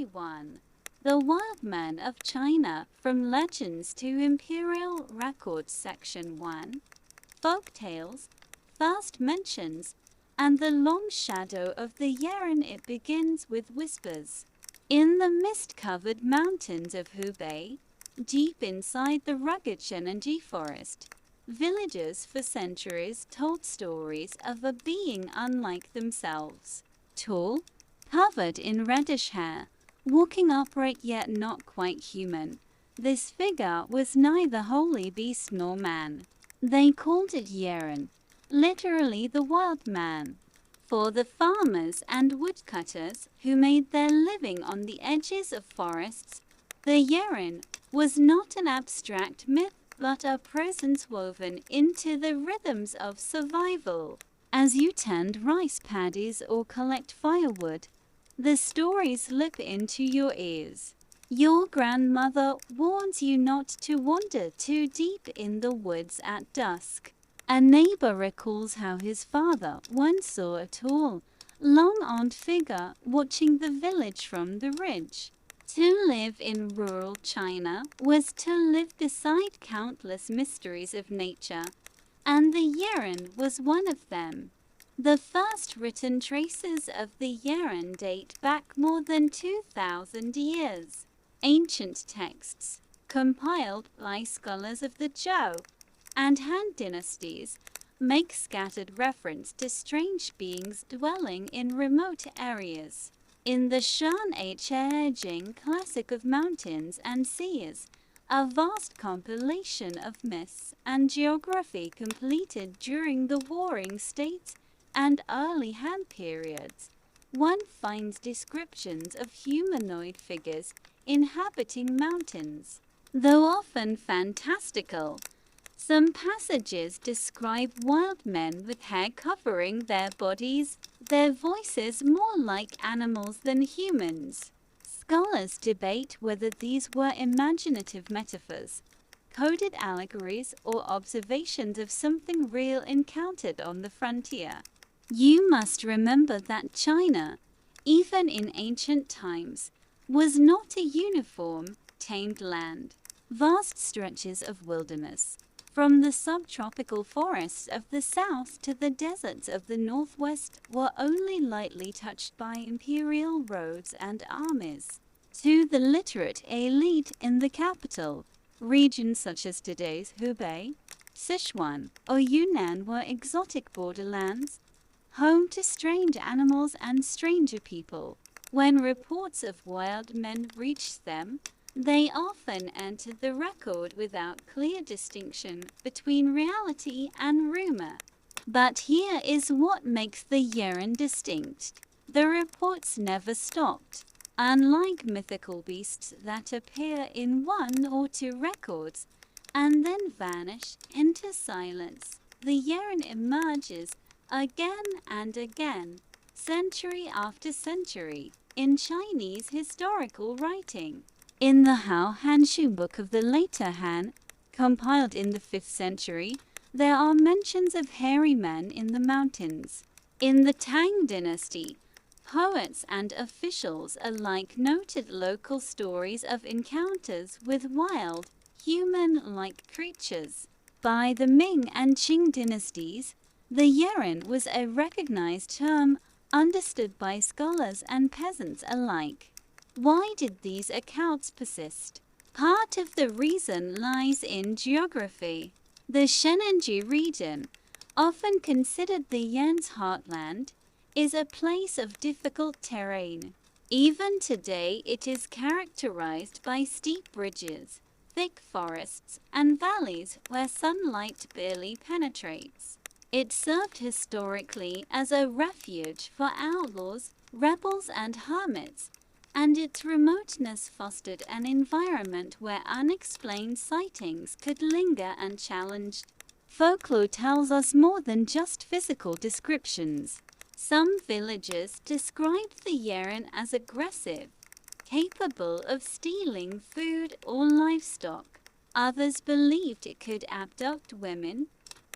Story 1. The Wild Man of China, From Legends to Imperial Records. Section 1. Folktales, First Mentions, and the Long Shadow of the Yeren. It begins with whispers. In the mist-covered mountains of Hubei, deep inside the rugged Shenanjie forest, villagers for centuries told stories of a being unlike themselves. Tall, covered in reddish hair, walking upright yet not quite human. This figure was neither holy beast nor man. They called it Yeren, literally the wild man. For the farmers and woodcutters who made their living on the edges of forests, the Yeren was not an abstract myth but a presence woven into the rhythms of survival. As you tend rice paddies or collect firewood, the stories slip into your ears. Your grandmother warns you not to wander too deep in the woods at dusk. A neighbor recalls how his father once saw a tall, long-armed figure watching the village from the ridge. To live in rural China was to live beside countless mysteries of nature, and the Yeren was one of them. The first written traces of the Yeren date back more than 2,000 years. Ancient texts, compiled by scholars of the Zhou and Han dynasties, make scattered reference to strange beings dwelling in remote areas. In the Shan Jing Classic of Mountains and Seas, a vast compilation of myths and geography completed during the Warring States and early Han periods, one finds descriptions of humanoid figures inhabiting mountains. Though often fantastical, some passages describe wild men with hair covering their bodies, their voices more like animals than humans. Scholars debate whether these were imaginative metaphors, coded allegories, or observations of something real encountered on the frontier. You must remember that China, even in ancient times, was not a uniform, tamed land. Vast stretches of wilderness, from the subtropical forests of the south to the deserts of the northwest, were only lightly touched by imperial roads and armies. To the literate elite in the capital, regions such as today's Hubei, Sichuan, or Yunnan were exotic borderlands, home to strange animals and stranger people. When reports of wild men reached them, they often entered the record without clear distinction between reality and rumor. But here is what makes the Yeren distinct. The reports never stopped. Unlike mythical beasts that appear in one or two records and then vanish into silence, the Yeren emerges again and again, century after century, in Chinese historical writing. In the Hao Hanshu book of the later Han, compiled in the 5th century, there are mentions of hairy men in the mountains. In the Tang dynasty, poets and officials alike noted local stories of encounters with wild, human-like creatures. By the Ming and Qing dynasties, the Yeren was a recognized term understood by scholars and peasants alike. Why did these accounts persist? Part of the reason lies in geography. The Shenanjie region, often considered the Yan's heartland, is a place of difficult terrain. Even today it is characterized by steep ridges, thick forests, and valleys where sunlight barely penetrates. It served historically as a refuge for outlaws, rebels, and hermits, and its remoteness fostered an environment where unexplained sightings could linger unchallenged. Folklore tells us more than just physical descriptions. Some villagers described the Yeren as aggressive, capable of stealing food or livestock. Others believed it could abduct women,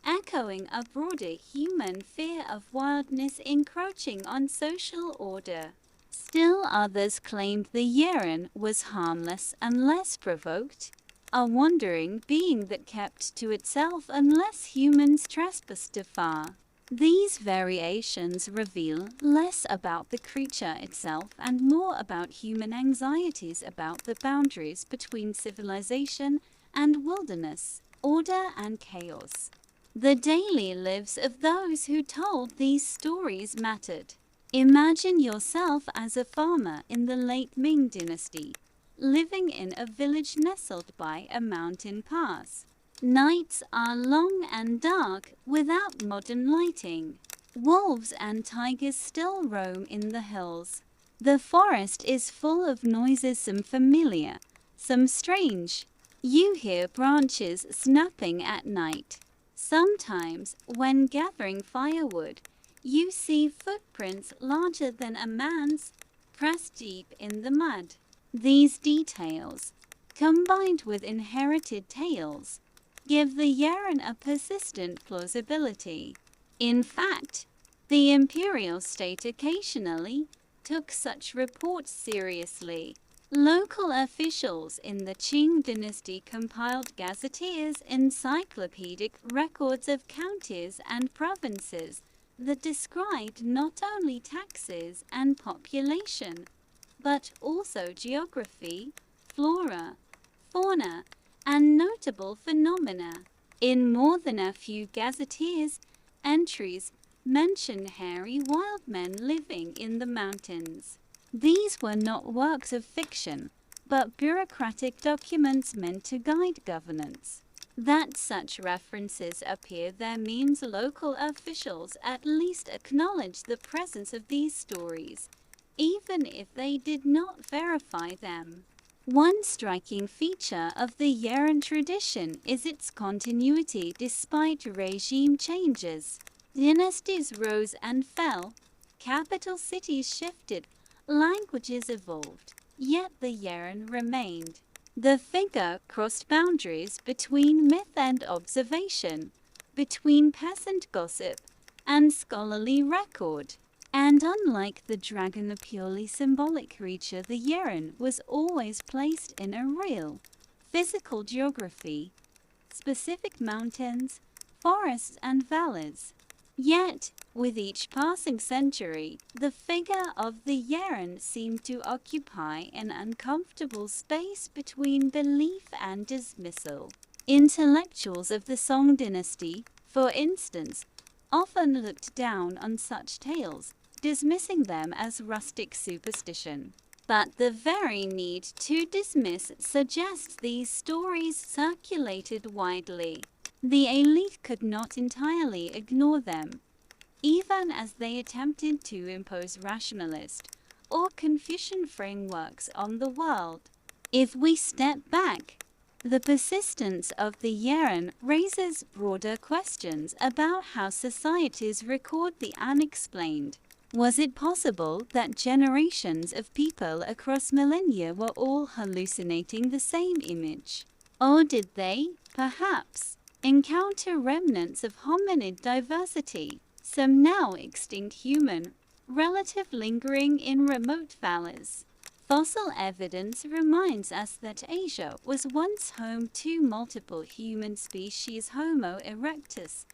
echoing a broader human fear of wildness encroaching on social order. Still others claimed the Yeren was harmless unless provoked, a wandering being that kept to itself unless humans trespassed too far. These variations reveal less about the creature itself and more about human anxieties about the boundaries between civilization and wilderness, order and chaos. The daily lives of those who told these stories mattered. Imagine yourself as a farmer in the late Ming dynasty, living in a village nestled by a mountain pass. Nights are long and dark without modern lighting. Wolves and tigers still roam in the hills. The forest is full of noises, some familiar, some strange. You hear branches snapping at night. Sometimes, when gathering firewood, you see footprints larger than a man's, pressed deep in the mud. These details, combined with inherited tales, give the Yeren a persistent plausibility. In fact, the imperial state occasionally took such reports seriously. Local officials in the Qing dynasty compiled gazetteers' encyclopedic records of counties and provinces that described not only taxes and population, but also geography, flora, fauna, and notable phenomena. In more than a few gazetteers, entries mention hairy wild men living in the mountains. These were not works of fiction, but bureaucratic documents meant to guide governance. That such references appear there means local officials at least acknowledge the presence of these stories, even if they did not verify them. One striking feature of the Yeren tradition is its continuity despite regime changes. Dynasties rose and fell, capital cities shifted, languages evolved, yet the Yeren remained. The figure crossed boundaries between myth and observation, between peasant gossip and scholarly record. And unlike the dragon, the purely symbolic creature, the Yeren was always placed in a real, physical geography, specific mountains, forests, and valleys. Yet, with each passing century, the figure of the Yeren seemed to occupy an uncomfortable space between belief and dismissal. Intellectuals of the Song dynasty, for instance, often looked down on such tales, dismissing them as rustic superstition. But the very need to dismiss suggests these stories circulated widely. The elite could not entirely ignore them, even as they attempted to impose rationalist or Confucian frameworks on the world. If we step back, the persistence of the Yeren raises broader questions about how societies record the unexplained. Was it possible that generations of people across millennia were all hallucinating the same image? Or did they, perhaps, encounter remnants of hominid diversity, some now extinct human relative lingering in remote valleys? Fossil evidence reminds us that Asia was once home to multiple human species: Homo erectus,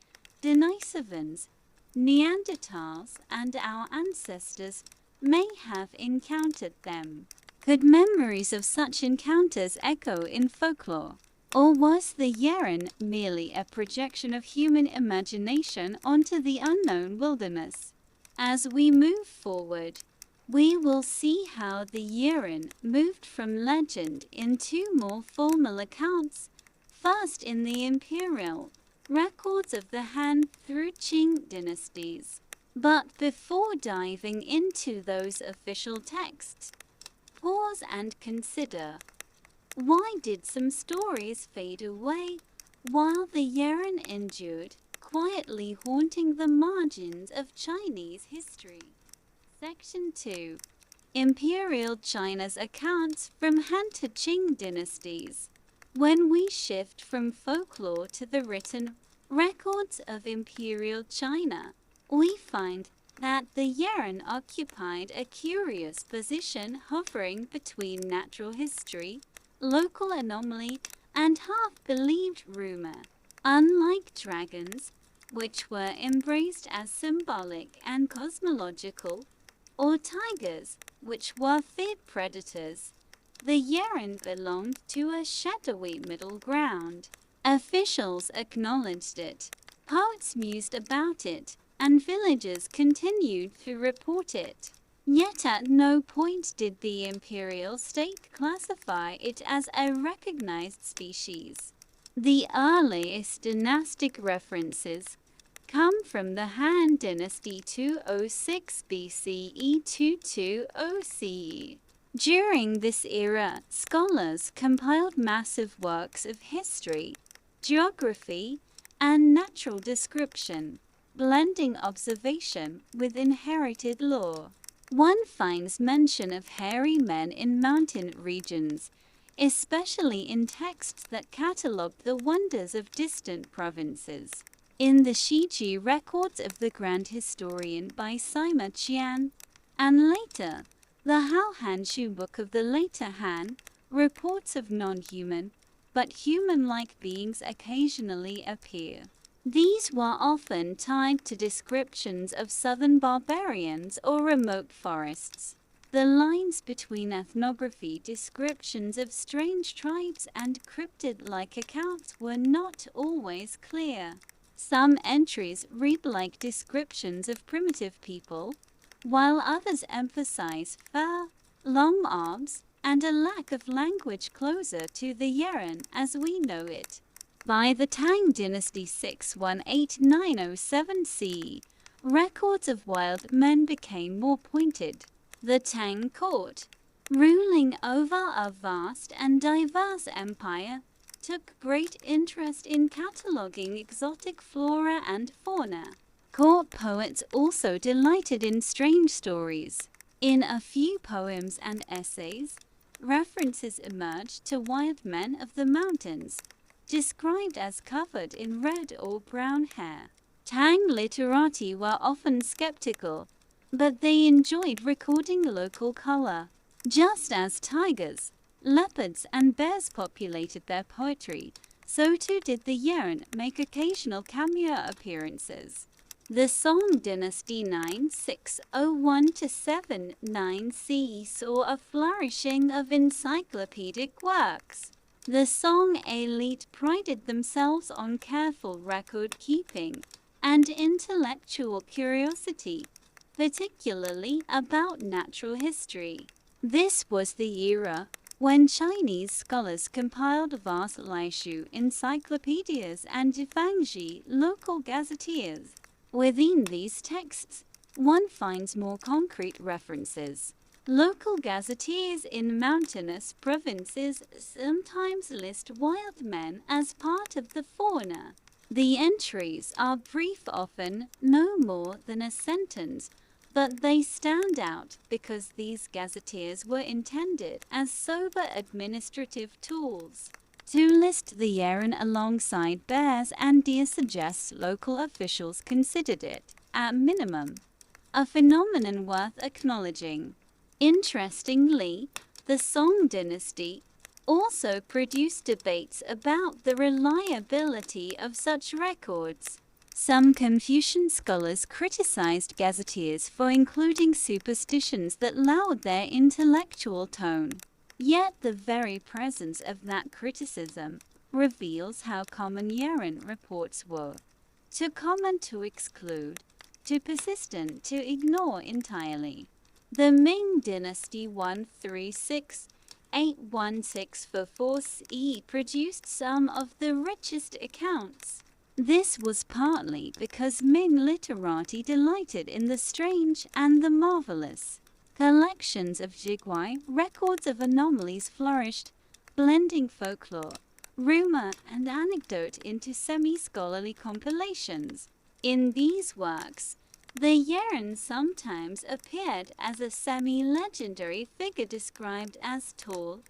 Denisovans, Neanderthals, and our ancestors may have encountered them. Could memories of such encounters echo in folklore? Or was the Yeren merely a projection of human imagination onto the unknown wilderness? As we move forward, we will see how the Yeren moved from legend into more formal accounts, first in the imperial records of the Han through Qing dynasties. But before diving into those official texts, pause and consider, why did some stories fade away while the Yeren endured, quietly haunting the margins of Chinese history? Section 2. Imperial China's accounts from Han to Qing dynasties. When we shift from folklore to the written records of Imperial China, we find that the Yeren occupied a curious position hovering between natural history, local anomaly, and half-believed rumor. Unlike dragons, which were embraced as symbolic and cosmological, or tigers, which were feared predators, the Yeren belonged to a shadowy middle ground. Officials acknowledged it, poets mused about it, and villagers continued to report it. Yet at no point did the imperial state classify it as a recognized species. The earliest dynastic references come from the Han Dynasty 206 BCE to 20 CE. During this era, scholars compiled massive works of history, geography, and natural description, blending observation with inherited lore. One finds mention of hairy men in mountain regions, especially in texts that catalogue the wonders of distant provinces. In the Shiji records of the Grand Historian by Sima Qian, and later, the Hao Hanshu Book of the later Han, reports of non-human, but human-like beings occasionally appear. These were often tied to descriptions of southern barbarians or remote forests. The lines between ethnography descriptions of strange tribes and cryptid-like accounts were not always clear. Some entries read like descriptions of primitive people, while others emphasize fur, long arms, and a lack of language closer to the Yeren as we know it. By the Tang Dynasty 618-907 CE, records of wild men became more pointed. The Tang court, ruling over a vast and diverse empire, took great interest in cataloguing exotic flora and fauna. Court poets also delighted in strange stories. In a few poems and essays, references emerged to wild men of the mountains, described as covered in red or brown hair. Tang literati were often skeptical, but they enjoyed recording local color. Just as tigers, leopards, and bears populated their poetry, so too did the Yeren make occasional cameo appearances. The Song Dynasty 9601-79 CE saw a flourishing of encyclopedic works. The Song elite prided themselves on careful record-keeping and intellectual curiosity, particularly about natural history. This was the era when Chinese scholars compiled vast Laishu encyclopedias and Fangji local gazetteers. Within these texts, one finds more concrete references. Local gazetteers in mountainous provinces sometimes list wild men as part of the fauna. The entries are brief, often no more than a sentence, but they stand out because these gazetteers were intended as sober administrative tools. To list the Yeren alongside bears and deer suggests local officials considered it, at minimum, a phenomenon worth acknowledging. Interestingly, the Song dynasty also produced debates about the reliability of such records. Some Confucian scholars criticized gazetteers for including superstitions that lowered their intellectual tone. Yet the very presence of that criticism reveals how common Yeren reports were. Too common to exclude, too persistent to ignore entirely. The Ming Dynasty 136-816-4 CE produced some of the richest accounts. This was partly because Ming literati delighted in the strange and the marvelous. Collections of Jigwai records of anomalies flourished, blending folklore, rumor, and anecdote into semi-scholarly compilations. In these works, the Yeren sometimes appeared as a semi-legendary figure described as tall,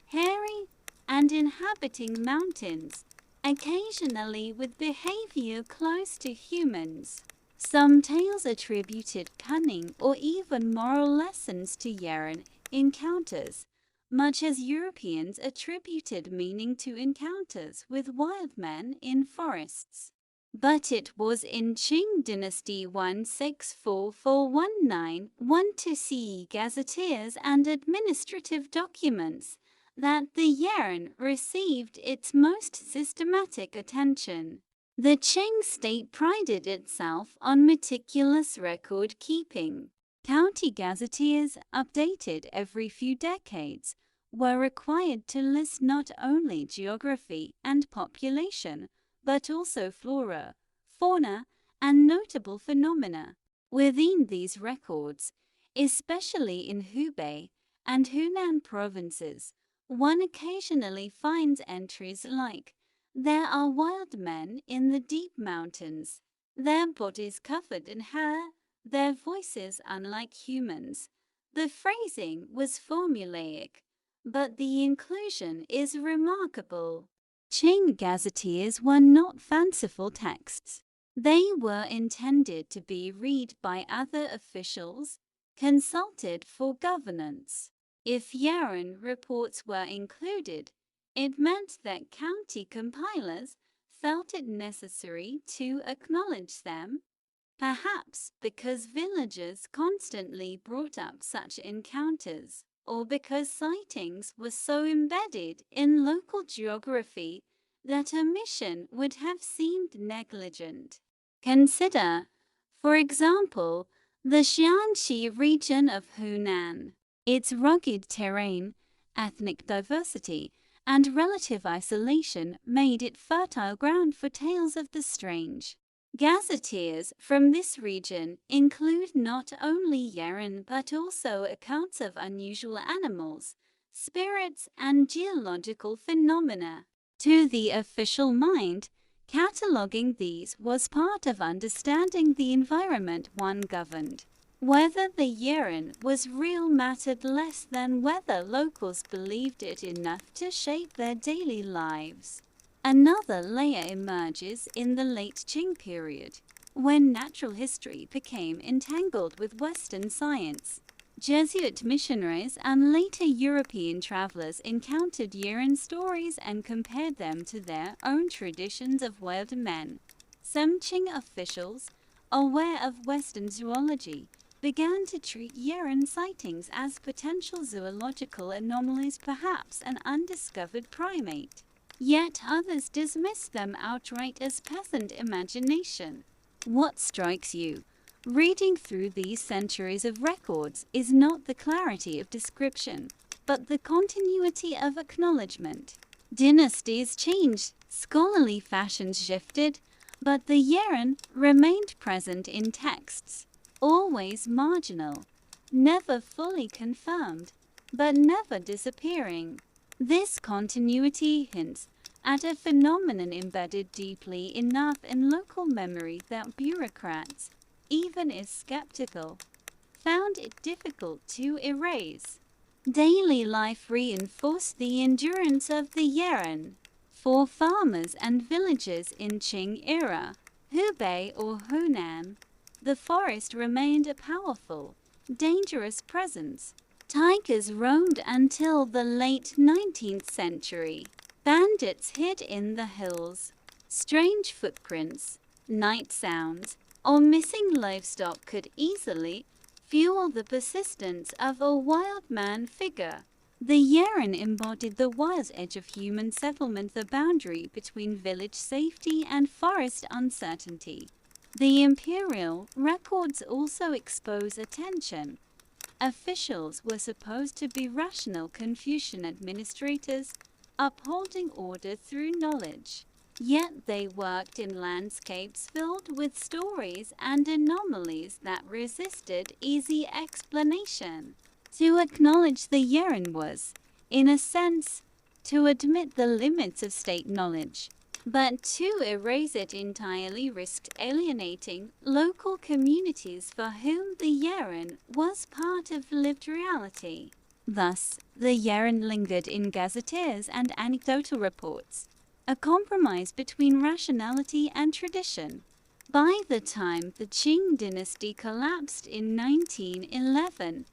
hairy, and inhabiting mountains, occasionally with behavior close to humans. Some tales attributed cunning or even moral lessons to Yeren encounters, much as Europeans attributed meaning to encounters with wild men in forests. But it was in Qing Dynasty 1644-1912 CE gazetteers and administrative documents that the Yeren received its most systematic attention. The Qing state prided itself on meticulous record keeping. County gazetteers, updated every few decades, were required to list not only geography and population, but also flora, fauna, and notable phenomena. Within these records, especially in Hubei and Hunan provinces, one occasionally finds entries like, "There are wild men in the deep mountains, their bodies covered in hair, their voices unlike humans." The phrasing was formulaic, but the inclusion is remarkable. Qing gazetteers were not fanciful texts. They were intended to be read by other officials, consulted for governance. If Yeren reports were included, it meant that county compilers felt it necessary to acknowledge them, perhaps because villagers constantly brought up such encounters, or because sightings were so embedded in local geography that omission would have seemed negligent. Consider, for example, the Xiangxi region of Hunan. Its rugged terrain, ethnic diversity, and relative isolation made it fertile ground for tales of the strange. Gazetteers from this region include not only Yeren but also accounts of unusual animals, spirits, and geological phenomena. To the official mind, cataloguing these was part of understanding the environment one governed. Whether the Yeren was real mattered less than whether locals believed it enough to shape their daily lives. Another layer emerges in the late Qing period, when natural history became entangled with Western science. Jesuit missionaries and later European travelers encountered Yeren stories and compared them to their own traditions of wild men. Some Qing officials, aware of Western zoology, began to treat Yeren sightings as potential zoological anomalies, perhaps an undiscovered primate. Yet others dismiss them outright as peasant imagination. What strikes you, reading through these centuries of records, is not the clarity of description, but the continuity of acknowledgement. Dynasties changed, scholarly fashions shifted, but the Yeren remained present in texts, always marginal, never fully confirmed, but never disappearing. This continuity hints at a phenomenon embedded deeply enough in local memory that bureaucrats, even if skeptical, found it difficult to erase. Daily life reinforced the endurance of the Yeren. For farmers and villagers in Qing era, Hubei or Hunan, the forest remained a powerful, dangerous presence. Tigers roamed until the late 19th century. Bandits hid in the hills. Strange footprints, night sounds, or missing livestock could easily fuel the persistence of a wild man figure. The Yeren embodied the wild edge of human settlement, the boundary between village safety and forest uncertainty. The imperial records also expose a tension. Officials were supposed to be rational Confucian administrators, upholding order through knowledge. Yet they worked in landscapes filled with stories and anomalies that resisted easy explanation. To acknowledge the Yeren was, in a sense, to admit the limits of state knowledge. But to erase it entirely risked alienating local communities for whom the Yeren was part of lived reality. Thus, the Yeren lingered in gazetteers and anecdotal reports, a compromise between rationality and tradition. By the time the Qing dynasty collapsed in 1911,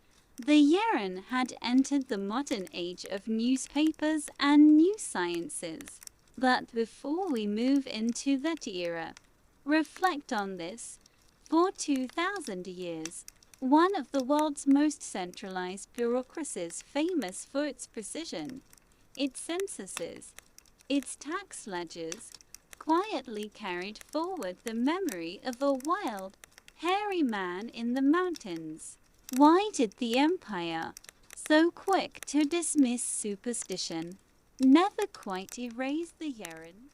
the Yeren had entered the modern age of newspapers and new sciences. But before we move into that era, reflect on this. For 2,000 years, one of the world's most centralized bureaucracies, famous for its precision, its censuses, its tax ledgers, quietly carried forward the memory of a wild, hairy man in the mountains. Why did the empire, so quick to dismiss superstition, never quite erase the Yeren?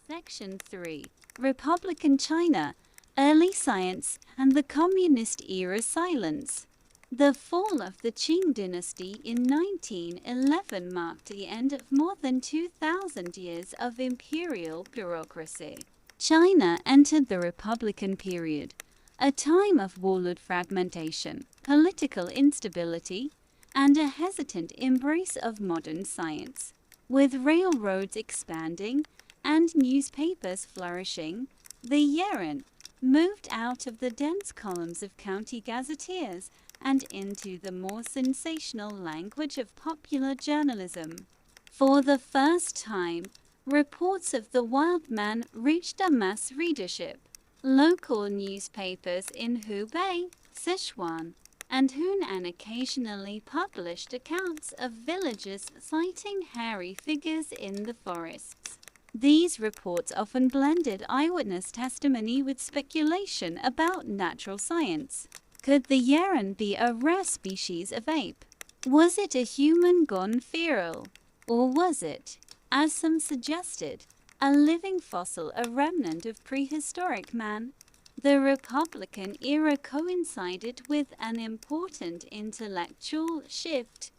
Section 3. Republican China, Early Science and the Communist Era Silence. The fall of the Qing dynasty in 1911 marked the end of more than 2,000 years of imperial bureaucracy. China entered the Republican period, a time of warlord fragmentation, political instability, and a hesitant embrace of modern science. With railroads expanding and newspapers flourishing, the Yeren moved out of the dense columns of county gazetteers and into the more sensational language of popular journalism. For the first time, reports of the wild man reached a mass readership. Local newspapers in Hubei, Sichuan, and Hunan occasionally published accounts of villagers sighting hairy figures in the forests. These reports often blended eyewitness testimony with speculation about natural science. Could the Yeren be a rare species of ape? Was it a human gone feral? Or was it, as some suggested, a living fossil, a remnant of prehistoric man? The Republican era coincided with an important intellectual shift,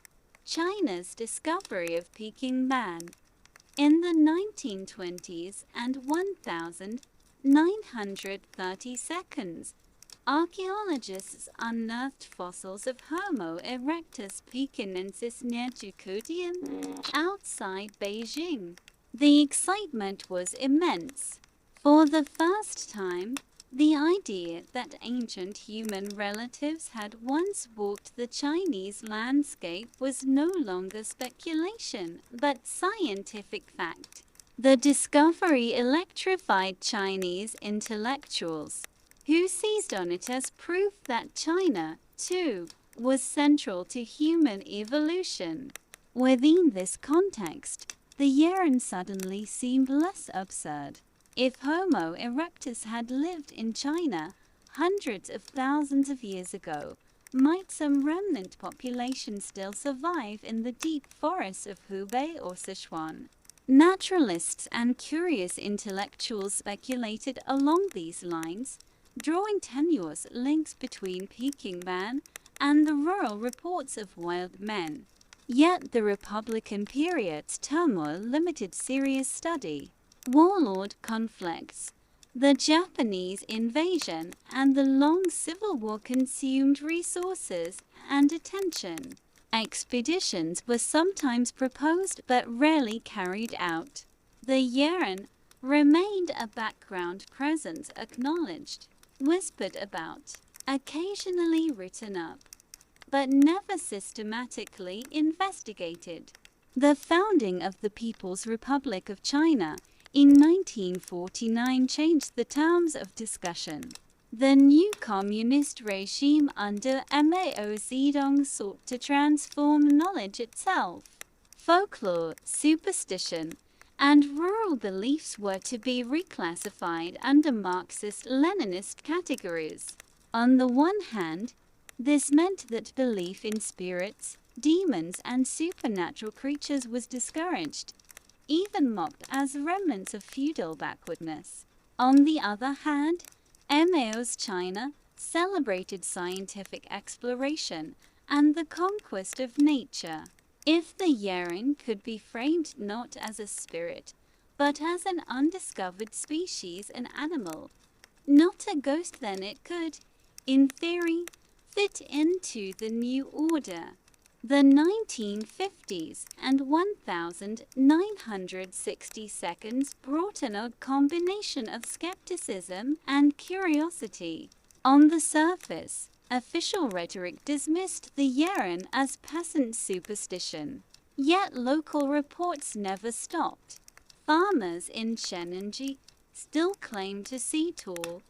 China's discovery of Peking man. In the 1920s and 1932, archaeologists unearthed fossils of Homo erectus pekinensis near Zhoukoudian, outside Beijing. The excitement was immense. For the first time, the idea that ancient human relatives had once walked the Chinese landscape was no longer speculation, but scientific fact. The discovery electrified Chinese intellectuals, who seized on it as proof that China, too, was central to human evolution. Within this context, the Yeren suddenly seemed less absurd. If Homo erectus had lived in China hundreds of thousands of years ago, might some remnant population still survive in the deep forests of Hubei or Sichuan? Naturalists and curious intellectuals speculated along these lines, drawing tenuous links between Peking man and the rural reports of wild men. Yet the Republican period's turmoil limited serious study. Warlord conflicts, the Japanese invasion, and the long civil war consumed resources and attention. Expeditions were sometimes proposed but rarely carried out. The Yeren remained a background presence, acknowledged, whispered about, occasionally written up, but never systematically investigated. The founding of the People's Republic of China in 1949 changed the terms of discussion. The new communist regime under Mao Zedong sought to transform knowledge itself. Folklore, superstition, and rural beliefs were to be reclassified under Marxist-Leninist categories. On the one hand, this meant that belief in spirits, demons, and supernatural creatures was discouraged, even mocked as remnants of feudal backwardness. On the other hand, Mao's China celebrated scientific exploration and the conquest of nature. If the Yeren could be framed not as a spirit, but as an undiscovered species, an animal, not a ghost, then it could, in theory, fit into the new order. The 1950s and 1960 seconds brought an odd combination of skepticism and curiosity. On the surface, official rhetoric dismissed the Yeren as peasant superstition. Yet local reports never stopped. Farmers in Shenanji still claim to see tall,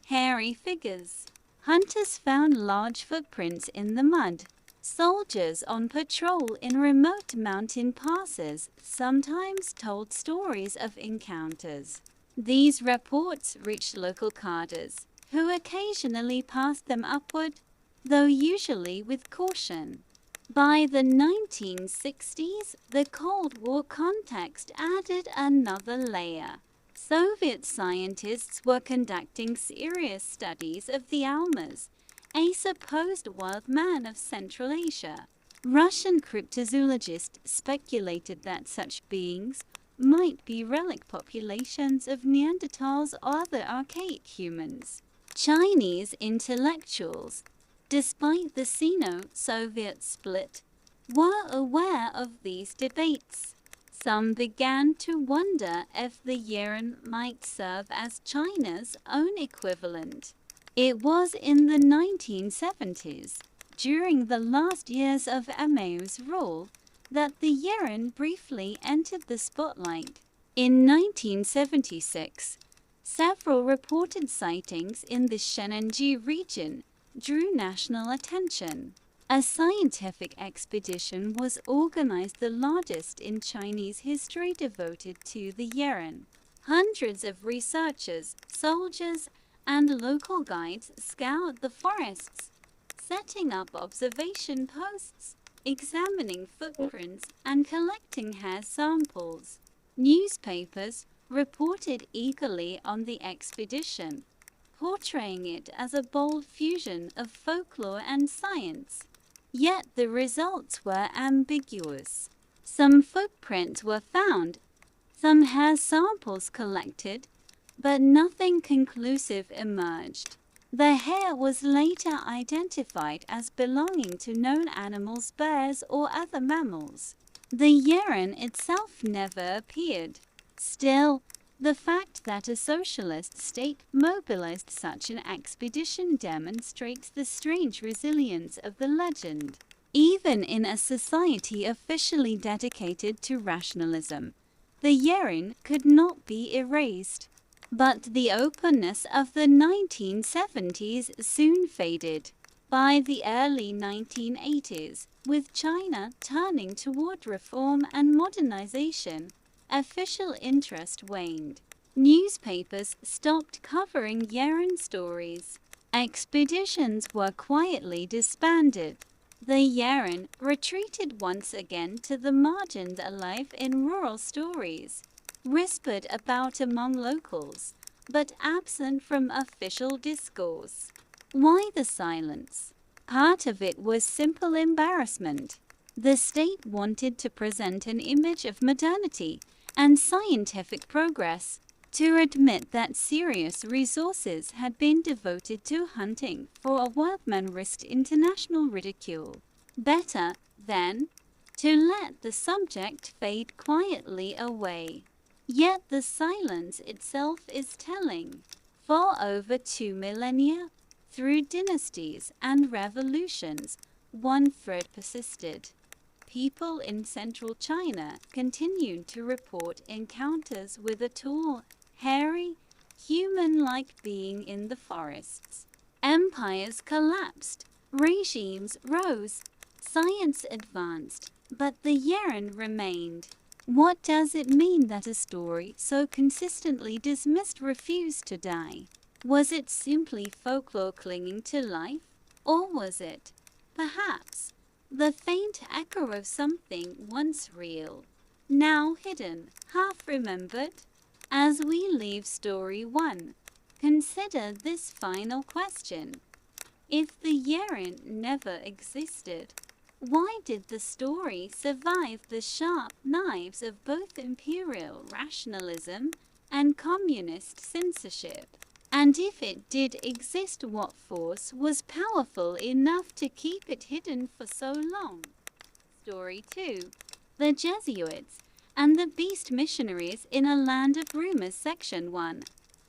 hairy figures. Hunters found large footprints in the mud. Soldiers on patrol in remote mountain passes sometimes told stories of encounters. These reports reached local cadres, who occasionally passed them upward, though usually with caution. By the 1960s, the Cold War context added another layer. Soviet scientists were conducting serious studies of the Almas, a supposed wild man of Central Asia. Russian cryptozoologists speculated that such beings might be relic populations of Neanderthals or other archaic humans. Chinese intellectuals, despite the Sino-Soviet split, were aware of these debates. Some began to wonder if the Yeren might serve as China's own equivalent. It was in the 1970s, during the last years of Mao's rule, that the Yeren briefly entered the spotlight. In 1976, several reported sightings in the Shenanji region drew national attention. A scientific expedition was organized, the largest in Chinese history, devoted to the Yeren. Hundreds of researchers, soldiers, and local guides scoured the forests, setting up observation posts, examining footprints, and collecting hair samples. Newspapers reported eagerly on the expedition, portraying it as a bold fusion of folklore and science. Yet the results were ambiguous. Some footprints were found, some hair samples collected, but nothing conclusive emerged. The hair was later identified as belonging to known animals, bears, or other mammals. The Yeren itself never appeared. Still, the fact that a socialist state mobilized such an expedition demonstrates the strange resilience of the legend. Even in a society officially dedicated to rationalism, the Yeren could not be erased. But the openness of the 1970s soon faded. By the early 1980s, with China turning toward reform and modernization, official interest waned. Newspapers stopped covering Yeren stories. Expeditions were quietly disbanded. The Yeren retreated once again to the margins, alive in rural stories, whispered about among locals, but absent from official discourse. Why the silence? Part of it was simple embarrassment. The state wanted to present an image of modernity and scientific progress. To admit that serious resources had been devoted to hunting for a wild man risked international ridicule. Better, then, to let the subject fade quietly away. Yet the silence itself is telling. For over 2 millennia, through dynasties and revolutions, one thread persisted. People in central China continued to report encounters with a tall, hairy, human-like being in the forests. Empires collapsed, regimes rose, science advanced, but the Yeren remained. What does it mean that a story so consistently dismissed refused to die? Was it simply folklore clinging to life? Or was it, perhaps, the faint echo of something once real, now hidden, half remembered? As we leave story 1, consider this final question. If the Yeren never existed, why did the story survive the sharp knives of both imperial rationalism and communist censorship? And if it did exist, what force was powerful enough to keep it hidden for so long? story too. The Jesuits and the Beast Missionaries in a Land of Rumors, Section 1.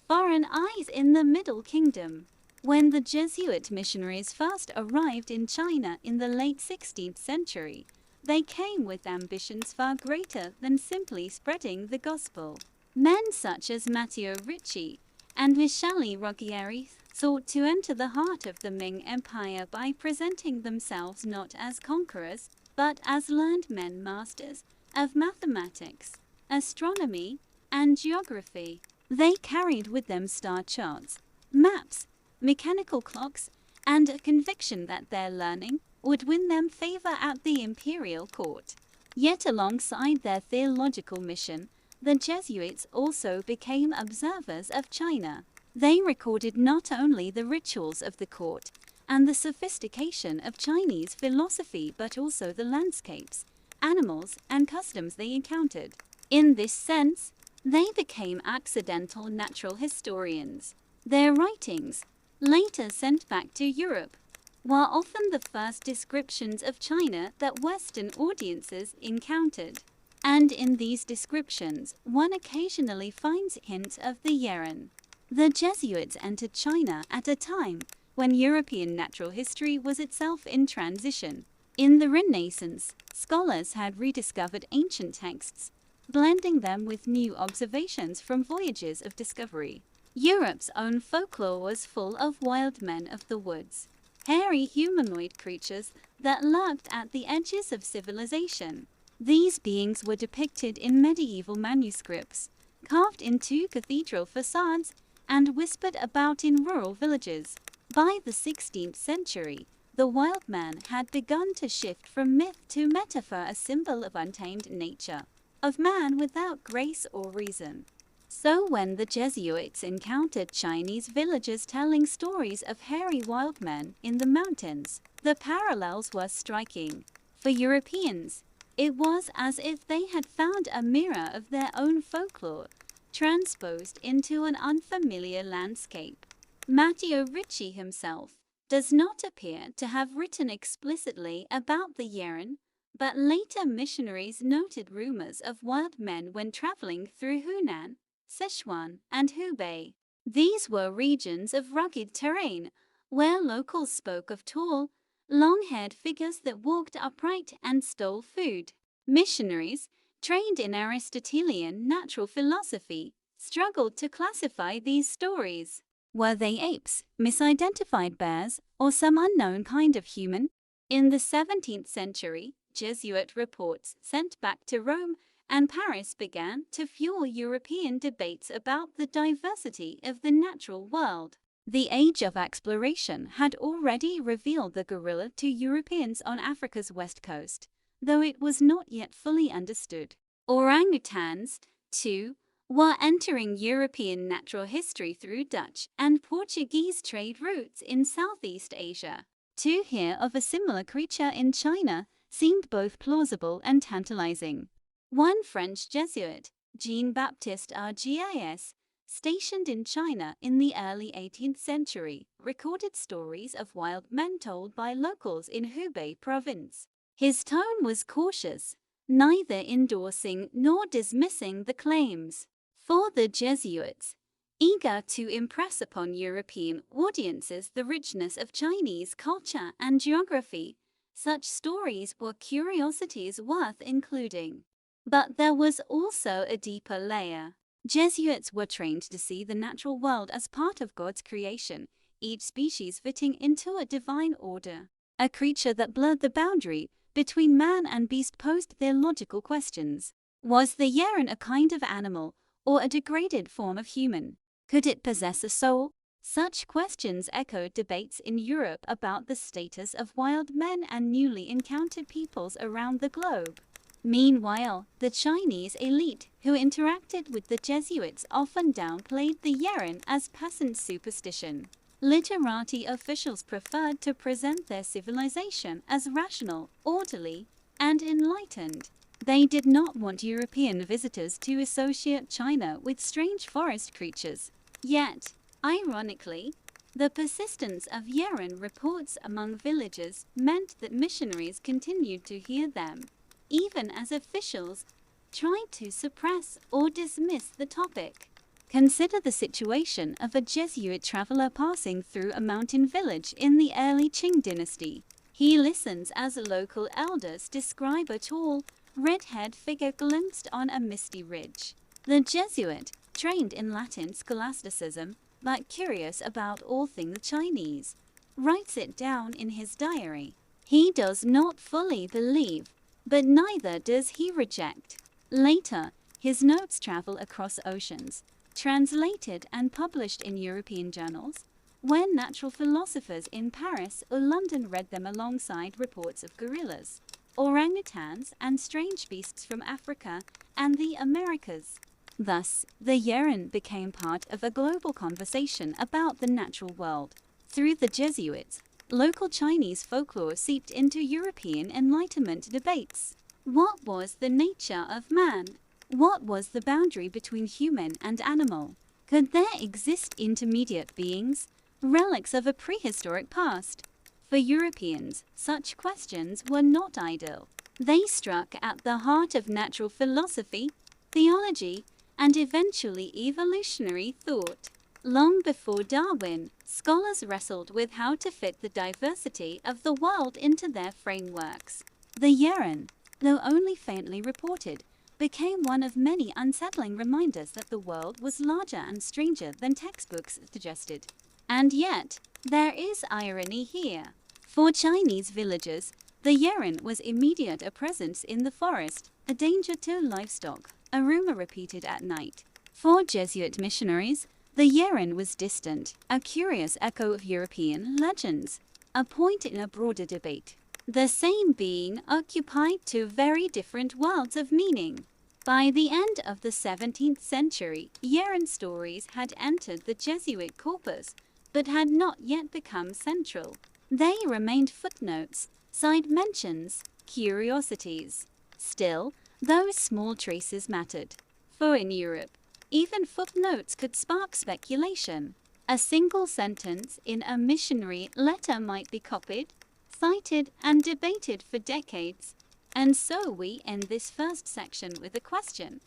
Foreign Eyes in the Middle Kingdom. When the Jesuit missionaries first arrived in China in the late 16th century, they came with ambitions far greater than simply spreading the gospel. Men such as Matteo Ricci and Michele Ruggieri sought to enter the heart of the Ming Empire by presenting themselves not as conquerors, but as learned men masters of mathematics, astronomy, and geography. They carried with them star charts, maps, mechanical clocks, and a conviction that their learning would win them favor at the imperial court. Yet alongside their theological mission, the Jesuits also became observers of China. They recorded not only the rituals of the court and the sophistication of Chinese philosophy, but also the landscapes, animals, and customs they encountered. In this sense, they became accidental natural historians. Their writings, later sent back to Europe, were often the first descriptions of China that Western audiences encountered. And in these descriptions, one occasionally finds hints of the Yeren. The Jesuits entered China at a time when European natural history was itself in transition. In the Renaissance, scholars had rediscovered ancient texts, blending them with new observations from voyages of discovery. Europe's own folklore was full of wild men of the woods, hairy humanoid creatures that lurked at the edges of civilization. These beings were depicted in medieval manuscripts, carved into cathedral facades, and whispered about in rural villages. By the 16th century, the wild man had begun to shift from myth to metaphor, a symbol of untamed nature, of man without grace or reason. So when the Jesuits encountered Chinese villagers telling stories of hairy wild men in the mountains, the parallels were striking. For Europeans, it was as if they had found a mirror of their own folklore, transposed into an unfamiliar landscape. Matteo Ricci himself does not appear to have written explicitly about the Yeren, but later missionaries noted rumors of wild men when traveling through Hunan, Sichuan, and Hubei. These were regions of rugged terrain, where locals spoke of tall, long-haired figures that walked upright and stole food. Missionaries, trained in Aristotelian natural philosophy, struggled to classify these stories. Were they apes, misidentified bears, or some unknown kind of human? In the 17th century, Jesuit reports sent back to Rome and Paris began to fuel European debates about the diversity of the natural world. The age of exploration had already revealed the gorilla to Europeans on Africa's west coast, though it was not yet fully understood. Orangutans, too, were entering European natural history through Dutch and Portuguese trade routes in Southeast Asia. To hear of a similar creature in China seemed both plausible and tantalizing. One French Jesuit, Jean-Baptiste Argis, stationed in China in the early 18th century, recorded stories of wild men told by locals in Hubei province. His tone was cautious, neither endorsing nor dismissing the claims. For the Jesuits, eager to impress upon European audiences the richness of Chinese culture and geography, such stories were curiosities worth including. But there was also a deeper layer. Jesuits were trained to see the natural world as part of God's creation, each species fitting into a divine order. A creature that blurred the boundary between man and beast posed theological questions. Was the Yeren a kind of animal, or a degraded form of human? Could it possess a soul? Such questions echoed debates in Europe about the status of wild men and newly encountered peoples around the globe. Meanwhile, the Chinese elite who interacted with the Jesuits often downplayed the Yeren as peasant superstition. Literati officials preferred to present their civilization as rational, orderly, and enlightened. They did not want European visitors to associate China with strange forest creatures. Yet, ironically, the persistence of Yeren reports among villagers meant that missionaries continued to hear them. even as officials tried to suppress or dismiss the topic. Consider the situation of a Jesuit traveler passing through a mountain village in the early Qing dynasty. He listens as local elders describe a tall, red-haired figure glimpsed on a misty ridge. The Jesuit, trained in Latin scholasticism, but curious about all things Chinese, writes it down in his diary. He does not fully believe, but neither does he reject. Later, his notes travel across oceans, translated and published in European journals, when natural philosophers in Paris or London read them alongside reports of gorillas, orangutans, and strange beasts from Africa and the Americas. Thus, the Yeren became part of a global conversation about the natural world. Through the Jesuits, local Chinese folklore seeped into European Enlightenment debates. What was the nature of man? What was the boundary between human and animal? Could there exist intermediate beings, relics of a prehistoric past? For Europeans, such questions were not idle. They struck at the heart of natural philosophy, theology, and eventually evolutionary thought. Long before Darwin, scholars wrestled with how to fit the diversity of the world into their frameworks. The Yeren, though only faintly reported, became one of many unsettling reminders that the world was larger and stranger than textbooks suggested. And yet, there is irony here. For Chinese villagers, the Yeren was immediate a presence in the forest, a danger to livestock, a rumor repeated at night. For Jesuit missionaries, the Yeren was distant, a curious echo of European legends, a point in a broader debate. The same being occupied two very different worlds of meaning. By the end of the 17th century, Yeren stories had entered the Jesuit corpus, but had not yet become central. They remained footnotes, side mentions, curiosities. Still, those small traces mattered. For in Europe, even footnotes could spark speculation. A single sentence in a missionary letter might be copied, cited, and debated for decades. And so we end this first section with a question.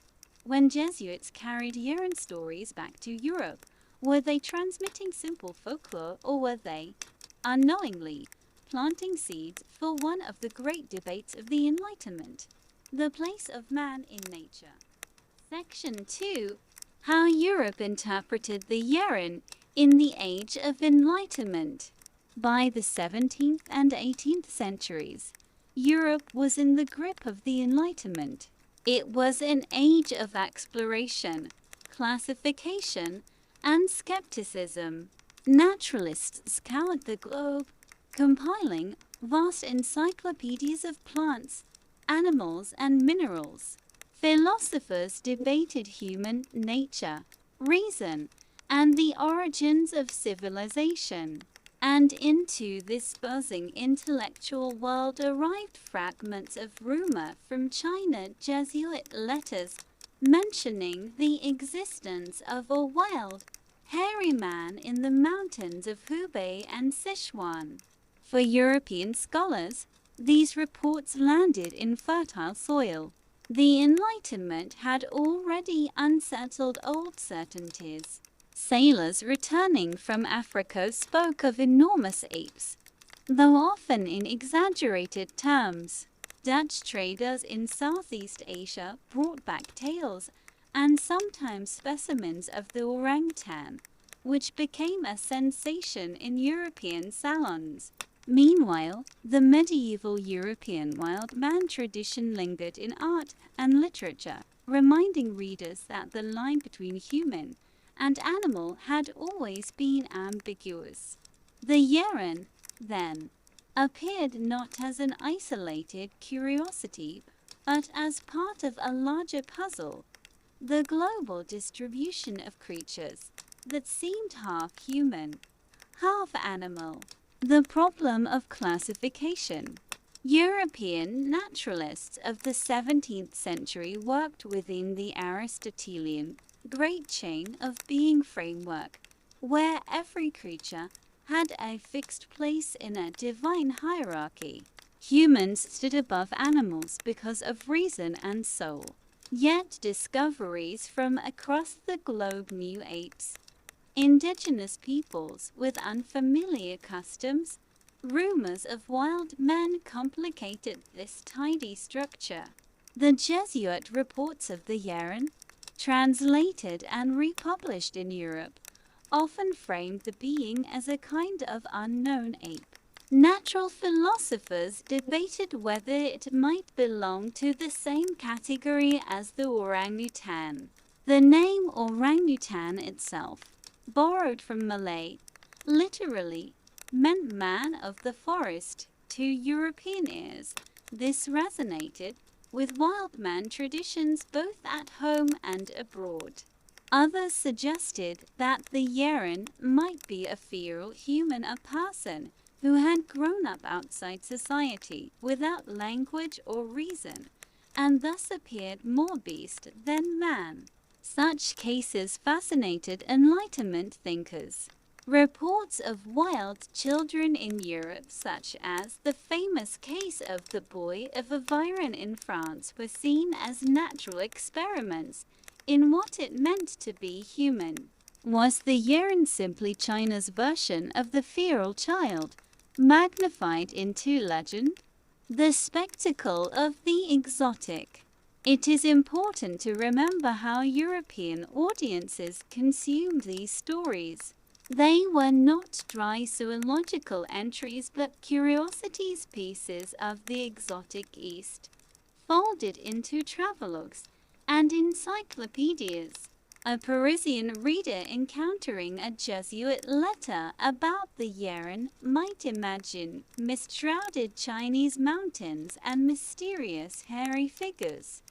When Jesuits carried Yeren stories back to Europe, were they transmitting simple folklore, or were they, unknowingly, planting seeds for one of the great debates of the Enlightenment, the place of man in nature? Section 2. How Europe interpreted the Yeren in the Age of Enlightenment. By the 17th and 18th centuries, Europe was in the grip of the Enlightenment. It was an age of exploration, classification, and skepticism. Naturalists scoured the globe, compiling vast encyclopedias of plants, animals, and minerals. Philosophers debated human nature, reason, and the origins of civilization. And into this buzzing intellectual world arrived fragments of rumor from China, Jesuit letters mentioning the existence of a wild, hairy man in the mountains of Hubei and Sichuan. For European scholars, these reports landed in fertile soil. The Enlightenment had already unsettled old certainties. Sailors returning from Africa spoke of enormous apes, though often in exaggerated terms. Dutch traders in Southeast Asia brought back tales and sometimes specimens of the orangutan, which became a sensation in European salons. Meanwhile, the medieval European wild man tradition lingered in art and literature, reminding readers that the line between human and animal had always been ambiguous. The Yeren, then, appeared not as an isolated curiosity, but as part of a larger puzzle, the global distribution of creatures that seemed half human, half animal. The problem of classification. European naturalists of the 17th century worked within the Aristotelian great chain of being framework, where every creature had a fixed place in a divine hierarchy. Humans stood above animals because of reason and soul. Yet discoveries from across the globe knew apes, indigenous peoples with unfamiliar customs. Rumors of wild men complicated this tidy structure. The Jesuit reports of the Yeren, translated and republished in Europe, often framed the being as a kind of unknown ape. Natural philosophers debated whether it might belong to the same category as the orangutan. The name orangutan itself, borrowed from Malay, literally meant man of the forest to European ears. This resonated with wild man traditions both at home and abroad. Others suggested that the Yeren might be a feral human, a person who had grown up outside society without language or reason, and thus appeared more beast than man. Such cases fascinated Enlightenment thinkers. Reports of wild children in Europe, such as the famous case of the boy of Yeren in France, were seen as natural experiments in what it meant to be human. Was the Yeren simply China's version of the feral child, magnified into legend? The spectacle of the exotic. It is important to remember how European audiences consumed these stories. They were not dry zoological entries but curiosities, pieces of the exotic East, folded into travelogues and encyclopedias. A Parisian reader encountering a Jesuit letter about the Yeren might imagine mist-shrouded Chinese mountains and mysterious hairy figures,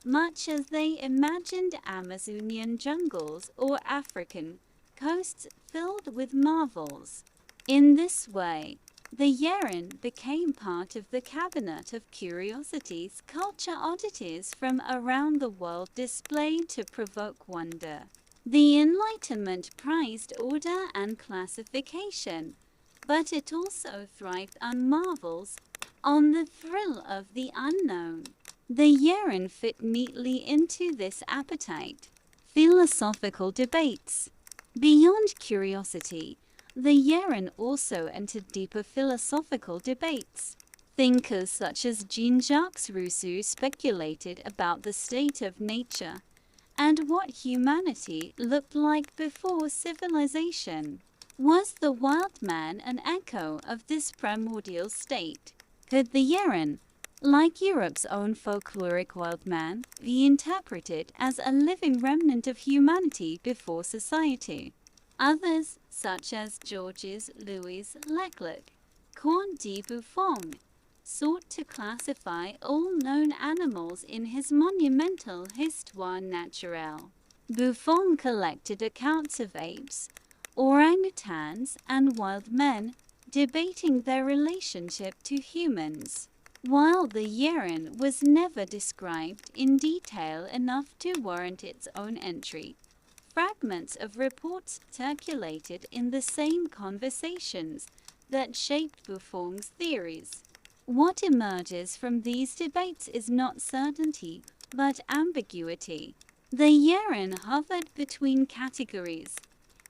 much as they imagined Amazonian jungles or African coasts filled with marvels. In this way, the Yeren became part of the cabinet of curiosities, culture oddities from around the world displayed to provoke wonder. The Enlightenment prized order and classification, but it also thrived on marvels, on the thrill of the unknown. The Yeren fit neatly into this appetite. Philosophical debates. Beyond curiosity, the Yeren also entered deeper philosophical debates. Thinkers such as Jean-Jacques Rousseau speculated about the state of nature and what humanity looked like before civilization. Was the wild man an echo of this primordial state? Could the Yeren, like Europe's own folkloric wild man, be interpreted as a living remnant of humanity before society? Others, such as Georges Louis Leclerc, Comte de Buffon, sought to classify all known animals in his monumental Histoire naturelle. Buffon collected accounts of apes, orangutans, and wild men, debating their relationship to humans. While the Yeren was never described in detail enough to warrant its own entry, fragments of reports circulated in the same conversations that shaped Buffon's theories. What emerges from these debates is not certainty, but ambiguity. The Yeren hovered between categories: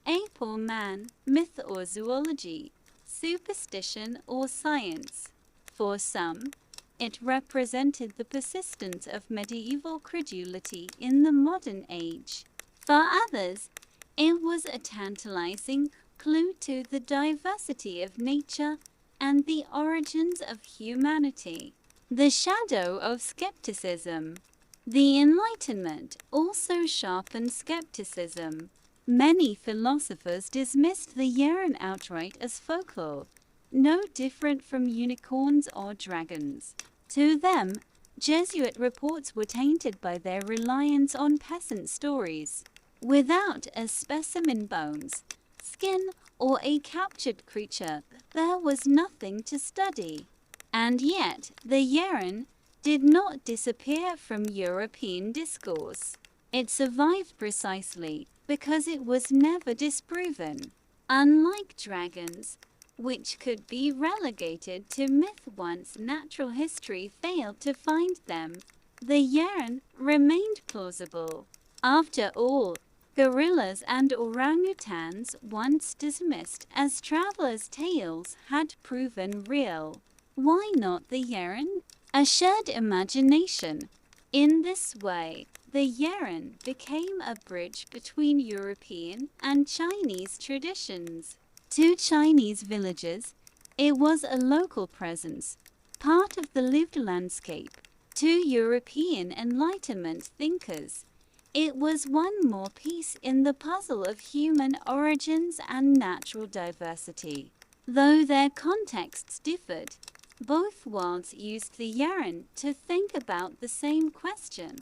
ape or man, myth or zoology, superstition or science. For some, it represented the persistence of medieval credulity in the modern age. For others, it was a tantalizing clue to the diversity of nature and the origins of humanity. The shadow of skepticism. The Enlightenment also sharpened skepticism. Many philosophers dismissed the Yeren outright as folklore, no different from unicorns or dragons. To them, Jesuit reports were tainted by their reliance on peasant stories. Without a specimen bones, skin, or a captured creature, there was nothing to study. And yet, the Yeren did not disappear from European discourse. It survived precisely because it was never disproven. Unlike dragons, which could be relegated to myth once natural history failed to find them. The Yeren remained plausible. After all, gorillas and orangutans, once dismissed as travelers' tales, had proven real. Why not the Yeren? A shared imagination. In this way, the Yeren became a bridge between European and Chinese traditions. To Chinese villagers, it was a local presence, part of the lived landscape. To European Enlightenment thinkers, it was one more piece in the puzzle of human origins and natural diversity. Though their contexts differed, both worlds used the Yeren to think about the same question.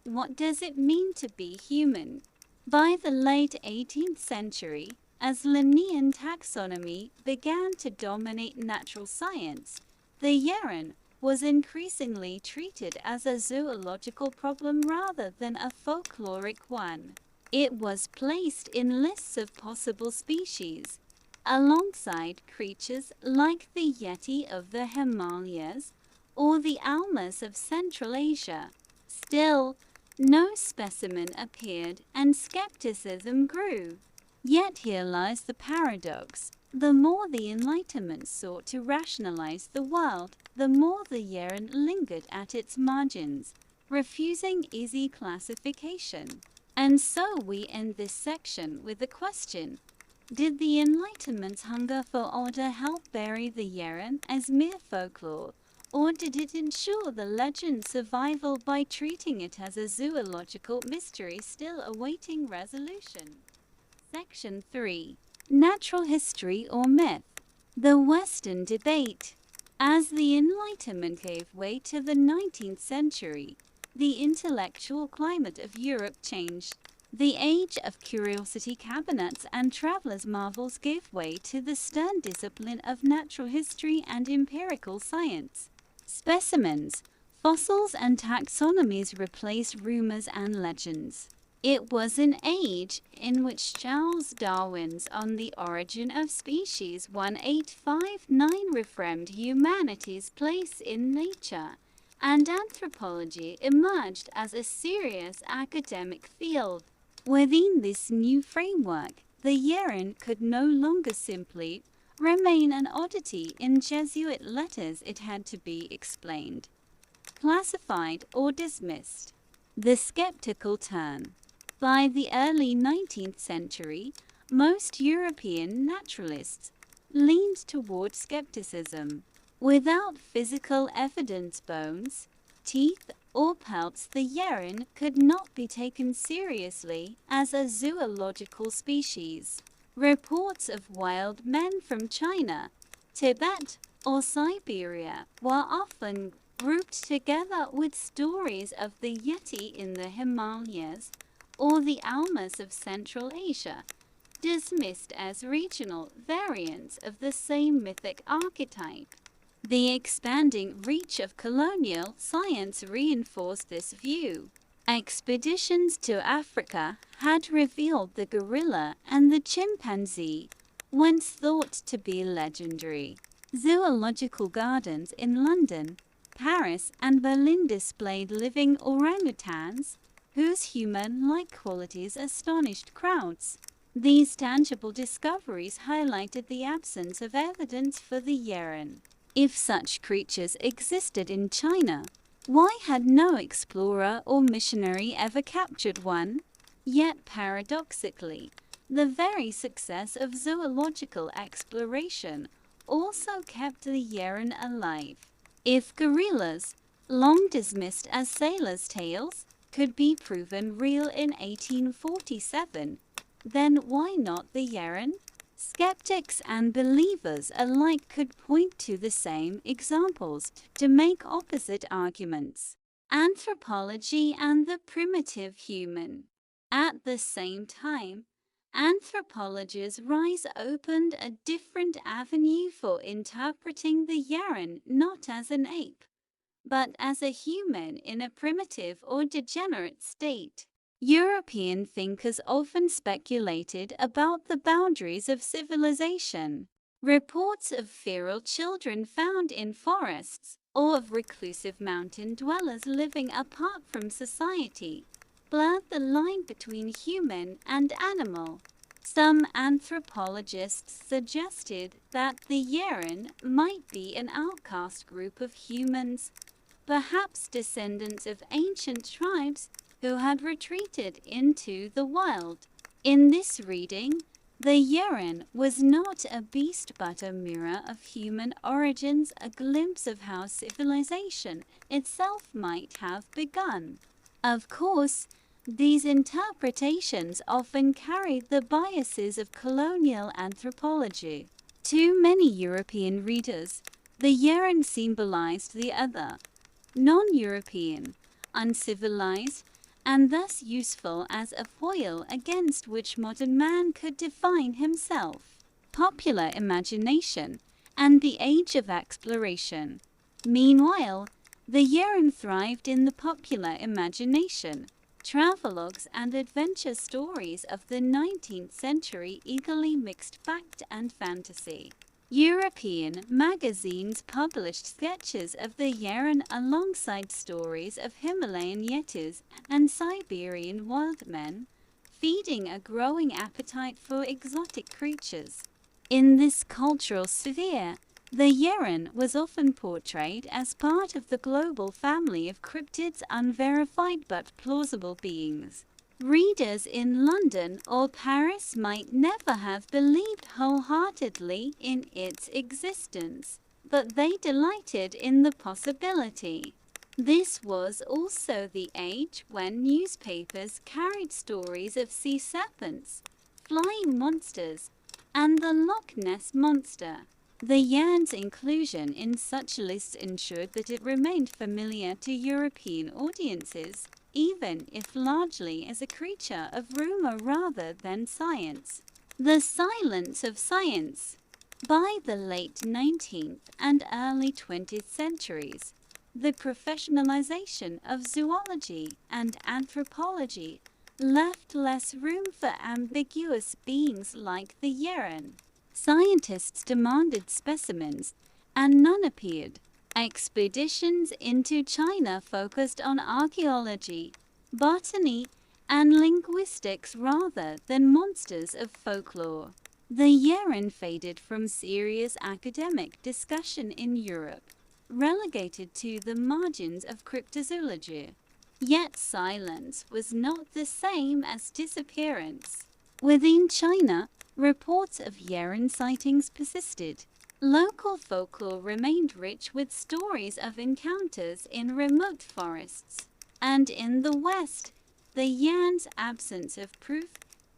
What does it mean to be human? By the late 18th century, as Linnean taxonomy began to dominate natural science, the Yeren was increasingly treated as a zoological problem rather than a folkloric one. It was placed in lists of possible species, alongside creatures like the Yeti of the Himalayas or the almas of Central Asia. Still, no specimen appeared and skepticism grew. Yet here lies the paradox. The more the Enlightenment sought to rationalize the world, the more the Yeren lingered at its margins, refusing easy classification. And so we end this section with the question: did the Enlightenment's hunger for order help bury the Yeren as mere folklore, or did it ensure the legend's survival by treating it as a zoological mystery still awaiting resolution? Section 3. Natural history or myth? The Western debate. As the Enlightenment gave way to the 19th century, the intellectual climate of Europe changed. The age of curiosity cabinets and travelers' marvels gave way to the stern discipline of natural history and empirical science. Specimens, fossils and taxonomies replaced rumors and legends. It was an age in which Charles Darwin's On the Origin of Species 1859 reaffirmed humanity's place in nature, and anthropology emerged as a serious academic field. Within this new framework, the Yeren could no longer simply remain an oddity in Jesuit letters. It had to be explained, classified, or dismissed. The skeptical turn. By the early 19th century, most European naturalists leaned toward skepticism. Without physical evidence, bones, teeth, or pelts, the Yeren could not be taken seriously as a zoological species. Reports of wild men from China, Tibet, or Siberia were often grouped together with stories of the Yeti in the Himalayas or the almas of Central Asia, dismissed as regional variants of the same mythic archetype. The expanding reach of colonial science reinforced this view. Expeditions to Africa had revealed the gorilla and the chimpanzee, once thought to be legendary. Zoological gardens in London, Paris, and Berlin displayed living orangutans, whose human-like qualities astonished crowds. These tangible discoveries highlighted the absence of evidence for the Yeren. If such creatures existed in China, why had no explorer or missionary ever captured one? Yet paradoxically, the very success of zoological exploration also kept the Yeren alive. If gorillas, long dismissed as sailors' tales, could be proven real in 1847, then why not the Yeren? Skeptics and believers alike could point to the same examples to make opposite arguments. Anthropology and the primitive human. At the same time, anthropology's rise opened a different avenue for interpreting the Yeren not as an ape, but as a human in a primitive or degenerate state. European thinkers often speculated about the boundaries of civilization. Reports of feral children found in forests or of reclusive mountain dwellers living apart from society blurred the line between human and animal. Some anthropologists suggested that the Yeren might be an outcast group of humans, perhaps descendants of ancient tribes who had retreated into the wild. In this reading, the Yeren was not a beast but a mirror of human origins, a glimpse of how civilization itself might have begun. Of course, these interpretations often carried the biases of colonial anthropology. To many European readers, the Yeren symbolized the other, non-European, uncivilized, and thus useful as a foil against which modern man could define himself. Popular imagination and the age of exploration. Meanwhile, the Yeren thrived in the popular imagination. Travelogues and adventure stories of the 19th century eagerly mixed fact and fantasy. European magazines published sketches of the Yeren alongside stories of Himalayan Yetis and Siberian wild men, feeding a growing appetite for exotic creatures. In this cultural sphere, the Yeren was often portrayed as part of the global family of cryptids, unverified but plausible beings. Readers in London or Paris might never have believed wholeheartedly in its existence, but they delighted in the possibility. This was also the age when newspapers carried stories of sea serpents, flying monsters, and the Loch Ness Monster. The Yeren's inclusion in such lists ensured that it remained familiar to European audiences, even if largely as a creature of rumor rather than science. The silence of science. By the late 19th and early 20th centuries, the professionalization of zoology and anthropology left less room for ambiguous beings like the Yeren. Scientists demanded specimens, and none appeared. Expeditions into China focused on archaeology, botany, and linguistics rather than monsters of folklore. The Yeren faded from serious academic discussion in Europe, relegated to the margins of cryptozoology. Yet silence was not the same as disappearance. Within China, reports of Yeren sightings persisted. Local folklore remained rich with stories of encounters in remote forests. And in the West, the Yeren's absence of proof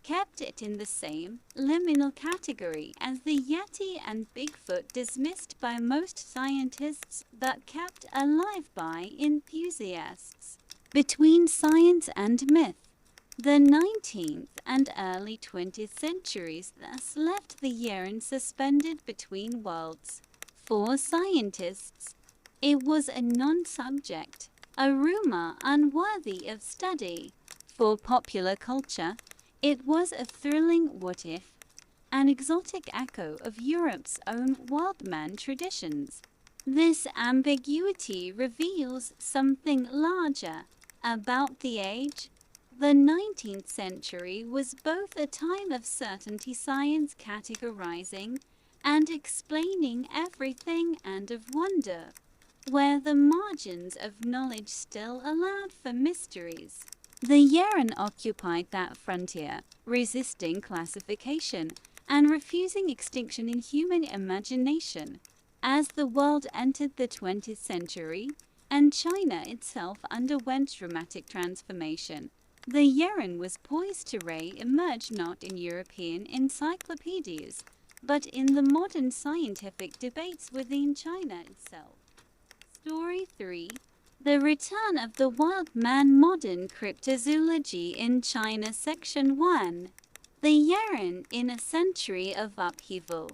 kept it in the same liminal category as the Yeti and Bigfoot, dismissed by most scientists but kept alive by enthusiasts. Between science and myth, the 19th and early 20th centuries thus left the Yeren suspended between worlds. For scientists, it was a non-subject, a rumor unworthy of study. For popular culture, it was a thrilling what-if, an exotic echo of Europe's own wildman traditions. This ambiguity reveals something larger about the age. The 19th century was both a time of certainty, science categorizing and explaining everything, and of wonder, where the margins of knowledge still allowed for mysteries. The Yeren occupied that frontier, resisting classification and refusing extinction in human imagination. As the world entered the 20th century, and China itself underwent dramatic transformation, the Yeren was poised to re-emerge not in European encyclopedias, but in the modern scientific debates within China itself. Story 3. The Return of the Wild Man. Modern Cryptozoology in China. Section 1. The Yeren in a Century of Upheaval.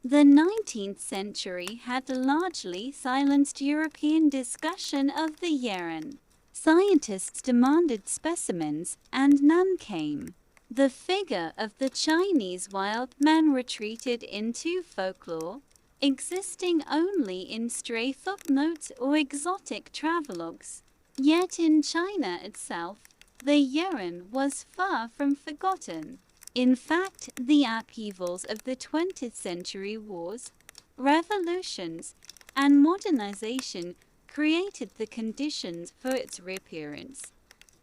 The 19th century had largely silenced European discussion of the Yeren. Scientists demanded specimens, and none came. The figure of the Chinese wild man retreated into folklore, existing only in stray footnotes or exotic travelogues. Yet in China itself, the Yeren was far from forgotten. In fact, the upheavals of the 20th century wars, revolutions, and modernization created the conditions for its reappearance,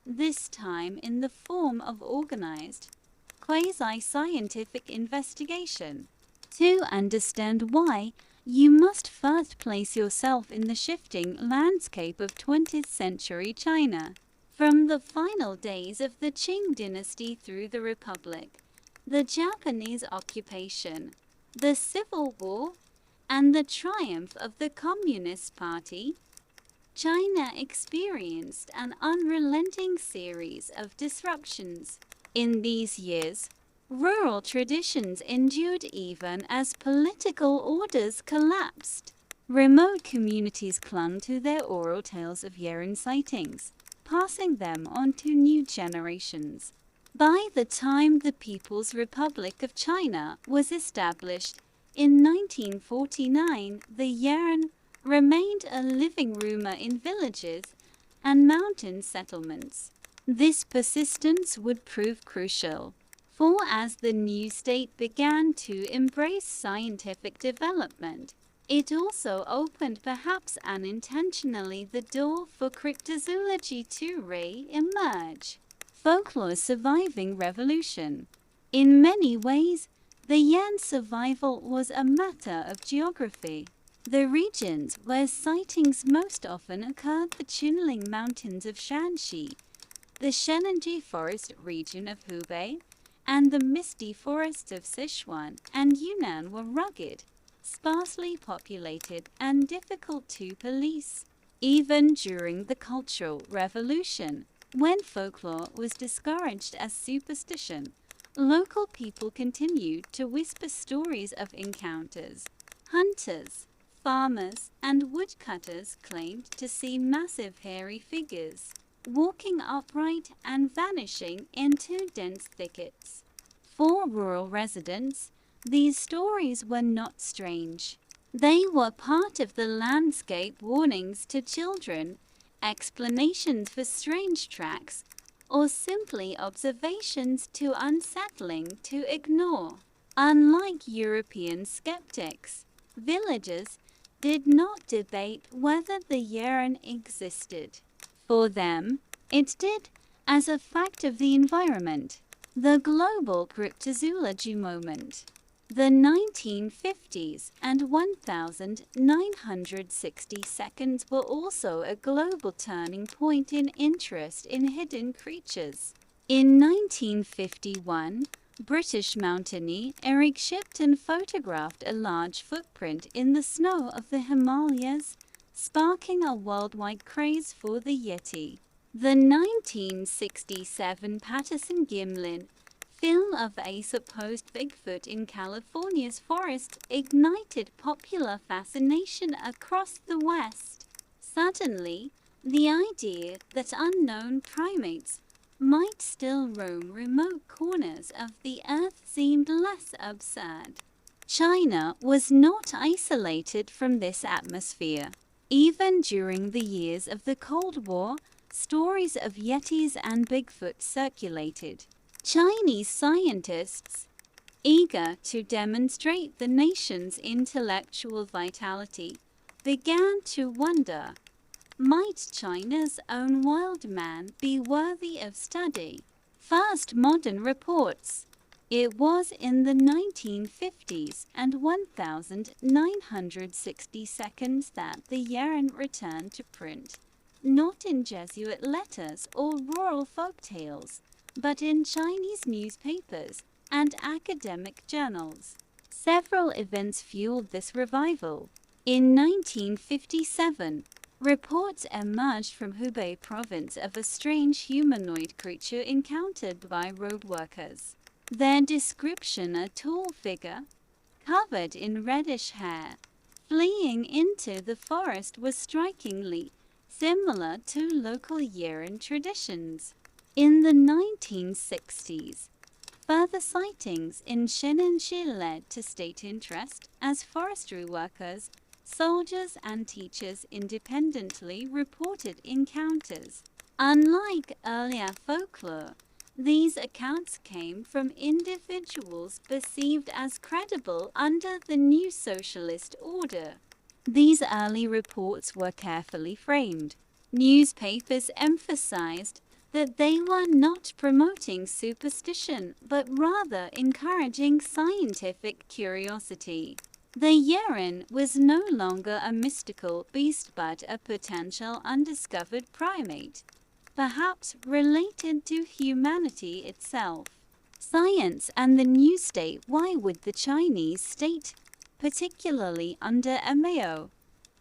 this time in the form of organized, quasi-scientific investigation. To understand why, you must first place yourself in the shifting landscape of 20th century China. From the final days of the Qing dynasty through the Republic, the Japanese occupation, the Civil War, and the triumph of the Communist Party, China experienced an unrelenting series of disruptions. In these years, rural traditions endured even as political orders collapsed. Remote communities clung to their oral tales of Yeren sightings, passing them on to new generations. By the time the People's Republic of China was established in 1949, the Yeren remained a living rumor in villages and mountain settlements. This persistence would prove crucial, for as the new state began to embrace scientific development, it also opened, perhaps unintentionally, the door for cryptozoology to re-emerge. Folklore's surviving revolution. In many ways, the Yan survival was a matter of geography. The regions where sightings most often occurred, the Qinling Mountains of Shanxi, the Shenanjie Forest region of Hubei, and the misty forests of Sichuan and Yunnan, were rugged, sparsely populated, and difficult to police. Even during the Cultural Revolution, when folklore was discouraged as superstition, local people continued to whisper stories of encounters. Hunters, farmers, and woodcutters claimed to see massive hairy figures, walking upright and vanishing into dense thickets. For rural residents, these stories were not strange. They were part of the landscape, warnings to children, explanations for strange tracks, or simply observations too unsettling to ignore. Unlike European skeptics, villagers did not debate whether the Yeren existed. For them, it did, as a fact of the environment. The global cryptozoology moment. The 1950s and 1960 seconds were also a global turning point in interest in hidden creatures. In 1951, British mountaineer Eric Shipton photographed a large footprint in the snow of the Himalayas, sparking a worldwide craze for the Yeti. The 1967 Patterson-Gimlin film of a supposed Bigfoot in California's forests ignited popular fascination across the West. Suddenly, the idea that unknown primates might still roam remote corners of the Earth seemed less absurd. China was not isolated from this atmosphere. Even during the years of the Cold War, stories of Yetis and Bigfoot circulated. Chinese scientists, eager to demonstrate the nation's intellectual vitality, began to wonder, might China's own wild man be worthy of study? First modern reports. It was in the 1950s and 1960 seconds that the Yeren returned to print, not in Jesuit letters or rural folktales, but in Chinese newspapers and academic journals. Several events fueled this revival. In 1957, reports emerged from Hubei province of a strange humanoid creature encountered by road workers. Their description: a tall figure, covered in reddish hair, fleeing into the forest, was strikingly similar to local Yeren traditions. In the 1960s, Further sightings in Shenandoah led to state interest as forestry workers, soldiers, and teachers independently reported encounters. Unlike earlier folklore, these accounts came from individuals perceived as credible under the new socialist order. These early reports were carefully framed. Newspapers emphasized that they were not promoting superstition, but rather encouraging scientific curiosity. The Yeren was no longer a mystical beast but a potential undiscovered primate, perhaps related to humanity itself. Science and the new state. Why would the Chinese state, particularly under Mao,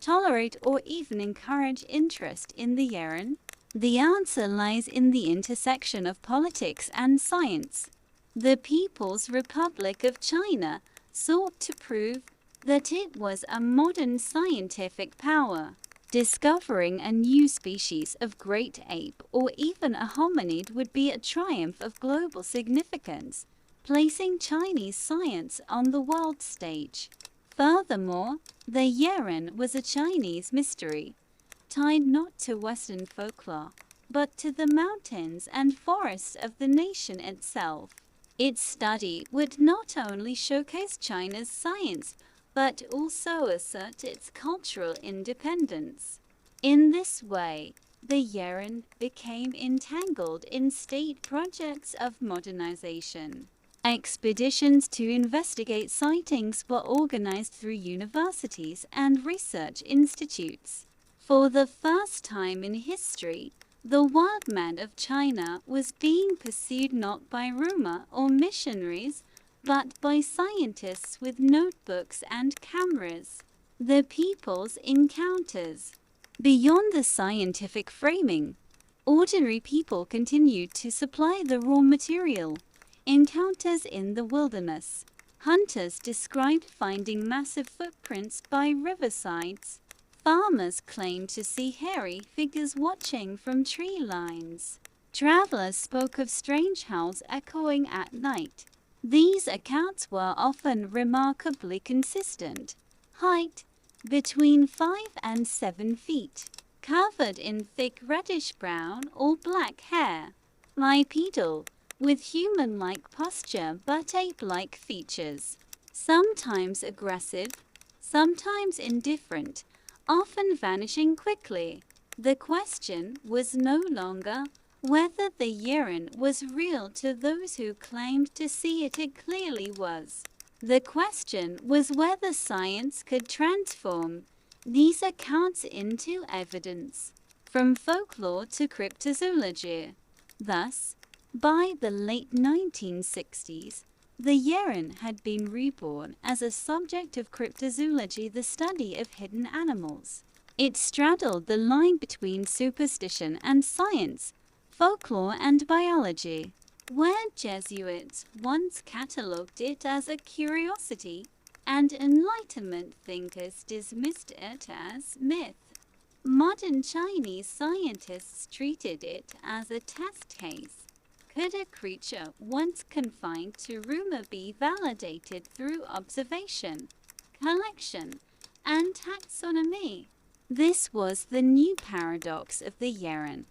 tolerate or even encourage interest in the Yeren? The answer lies in the intersection of politics and science. The People's Republic of China sought to prove that it was a modern scientific power. Discovering a new species of great ape or even a hominid would be a triumph of global significance, placing Chinese science on the world stage. Furthermore, the Yeren was a Chinese mystery, tied not to Western folklore, but to the mountains and forests of the nation itself. Its study would not only showcase China's science, but also assert its cultural independence. In this way, the Yeren became entangled in state projects of modernization. Expeditions to investigate sightings were organized through universities and research institutes. For the first time in history, the wild man of China was being pursued not by rumor or missionaries, but by scientists with notebooks and cameras. The People's Encounters. Beyond the scientific framing, ordinary people continued to supply the raw material. Encounters in the wilderness. Hunters described finding massive footprints by riversides. Farmers claimed to see hairy figures watching from tree lines. Travelers spoke of strange howls echoing at night. These accounts were often remarkably consistent. Height between 5 and 7 feet, covered in thick reddish-brown or black hair. Bipedal, with human-like posture but ape-like features. Sometimes aggressive, sometimes indifferent, often vanishing quickly. The question was no longer whether the Yeren was real to those who claimed to see it. It clearly was. The question was whether science could transform these accounts into evidence, from folklore to cryptozoology. Thus, by the late 1960s, the Yeren had been reborn as a subject of cryptozoology, the study of hidden animals. It straddled the line between superstition and science, folklore and biology. Where Jesuits once catalogued it as a curiosity, and Enlightenment thinkers dismissed it as myth, modern Chinese scientists treated it as a test case. Could a creature once confined to rumor be validated through observation, collection, and taxonomy? This was the new paradox of the Yeren.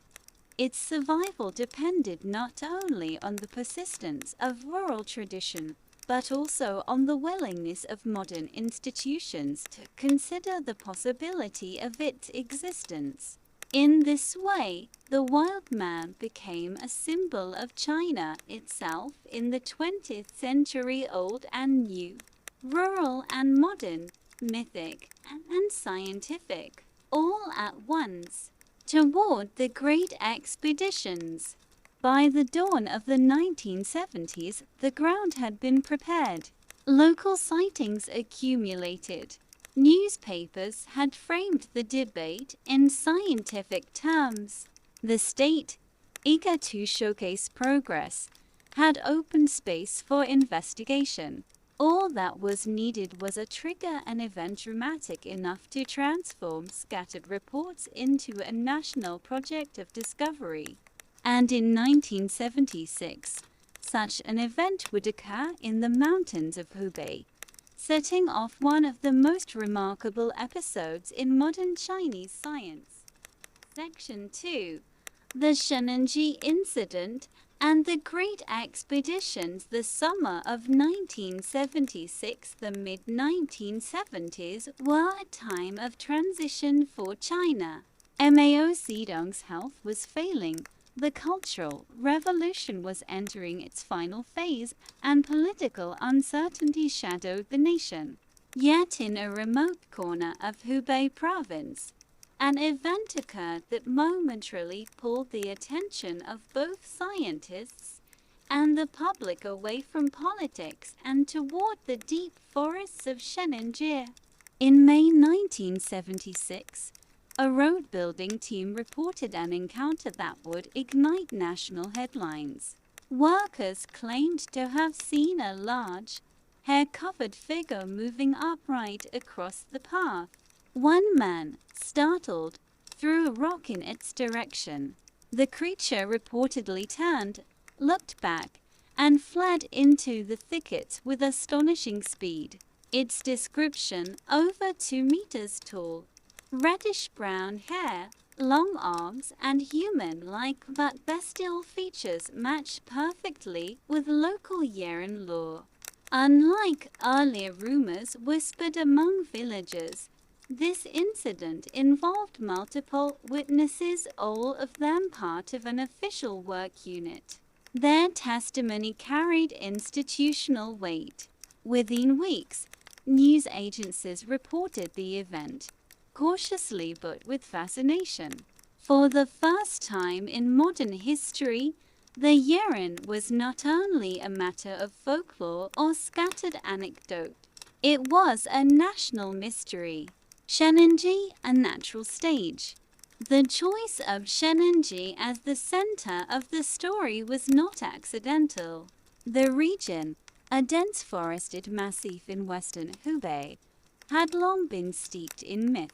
Its survival depended not only on the persistence of oral tradition, but also on the willingness of modern institutions to consider the possibility of its existence. In this way, the wild man became a symbol of China itself in the 20th century, old and new, rural and modern, mythic and scientific, all at once. Toward the great expeditions. By the dawn of the 1970s, the ground had been prepared. Local sightings accumulated. Newspapers had framed the debate in scientific terms. The state, eager to showcase progress, had opened space for investigation. All that was needed was a trigger, an event dramatic enough to transform scattered reports into a national project of discovery. And in 1976, Such an event would occur in the mountains of Hubei, setting off one of the most remarkable episodes in modern Chinese science. Section 2. The Shenanji Incident and the Great Expeditions. The summer of 1976, the mid-1970s, were a time of transition for China. Mao Zedong's health was failing, the Cultural Revolution was entering its final phase, and political uncertainty shadowed the nation. Yet in a remote corner of Hubei province, an event occurred that momentarily pulled the attention of both scientists and the public away from politics and toward the deep forests of Shenanjie. In May 1976, a road-building team reported an encounter that would ignite national headlines. Workers claimed to have seen a large, hair-covered figure moving upright across the path. One man, startled, threw a rock in its direction. The creature reportedly turned, looked back, and fled into the thickets with astonishing speed. Its description: over 2 meters tall, reddish-brown hair, long arms, and human-like but bestial features matched perfectly with local Yeren lore. Unlike earlier rumors whispered among villagers, this incident involved multiple witnesses, all of them part of an official work unit. Their testimony carried institutional weight. Within weeks, news agencies reported the event, cautiously but with fascination. For the first time in modern history, the Yeren was not only a matter of folklore or scattered anecdote. It was a national mystery. Shenanjie, a natural stage. The choice of Shenanjie as the center of the story was not accidental. The region, a dense forested massif in western Hubei, had long been steeped in myth.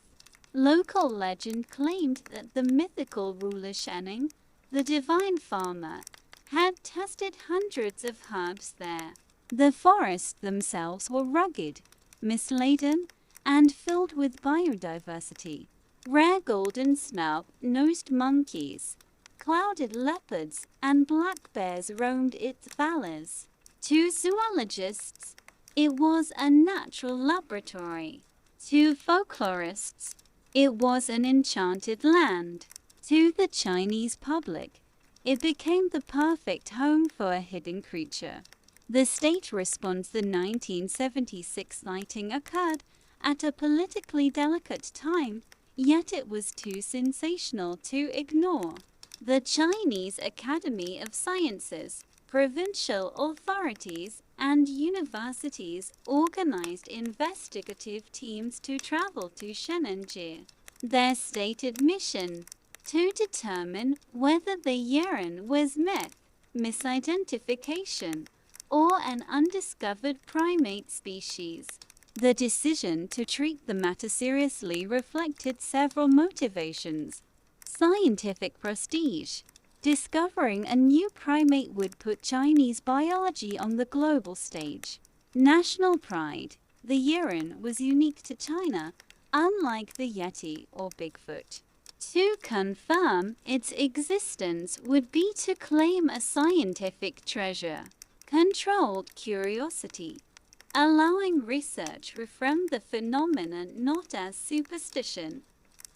Local legend claimed that the mythical ruler Shening, the divine farmer, had tested hundreds of herbs there. The forests themselves were rugged, mist-laden, and filled with biodiversity. Rare golden snub-nosed monkeys, clouded leopards, and black bears roamed its valleys. To zoologists, it was a natural laboratory. To folklorists, it was an enchanted land. To the Chinese public, it became the perfect home for a hidden creature. The state response: the 1976 sighting occurred at a politically delicate time, yet it was too sensational to ignore. The Chinese Academy of Sciences, provincial authorities, and universities organized investigative teams to travel to Shenanjie. Their stated mission: to determine whether the Yeren was myth, misidentification, or an undiscovered primate species. The decision to treat the matter seriously reflected several motivations. Scientific prestige. Discovering a new primate would put Chinese biology on the global stage. National pride. The Yeren was unique to China, unlike the Yeti or Bigfoot. To confirm its existence would be to claim a scientific treasure. Controlled curiosity. Allowing research reframe the phenomenon not as superstition,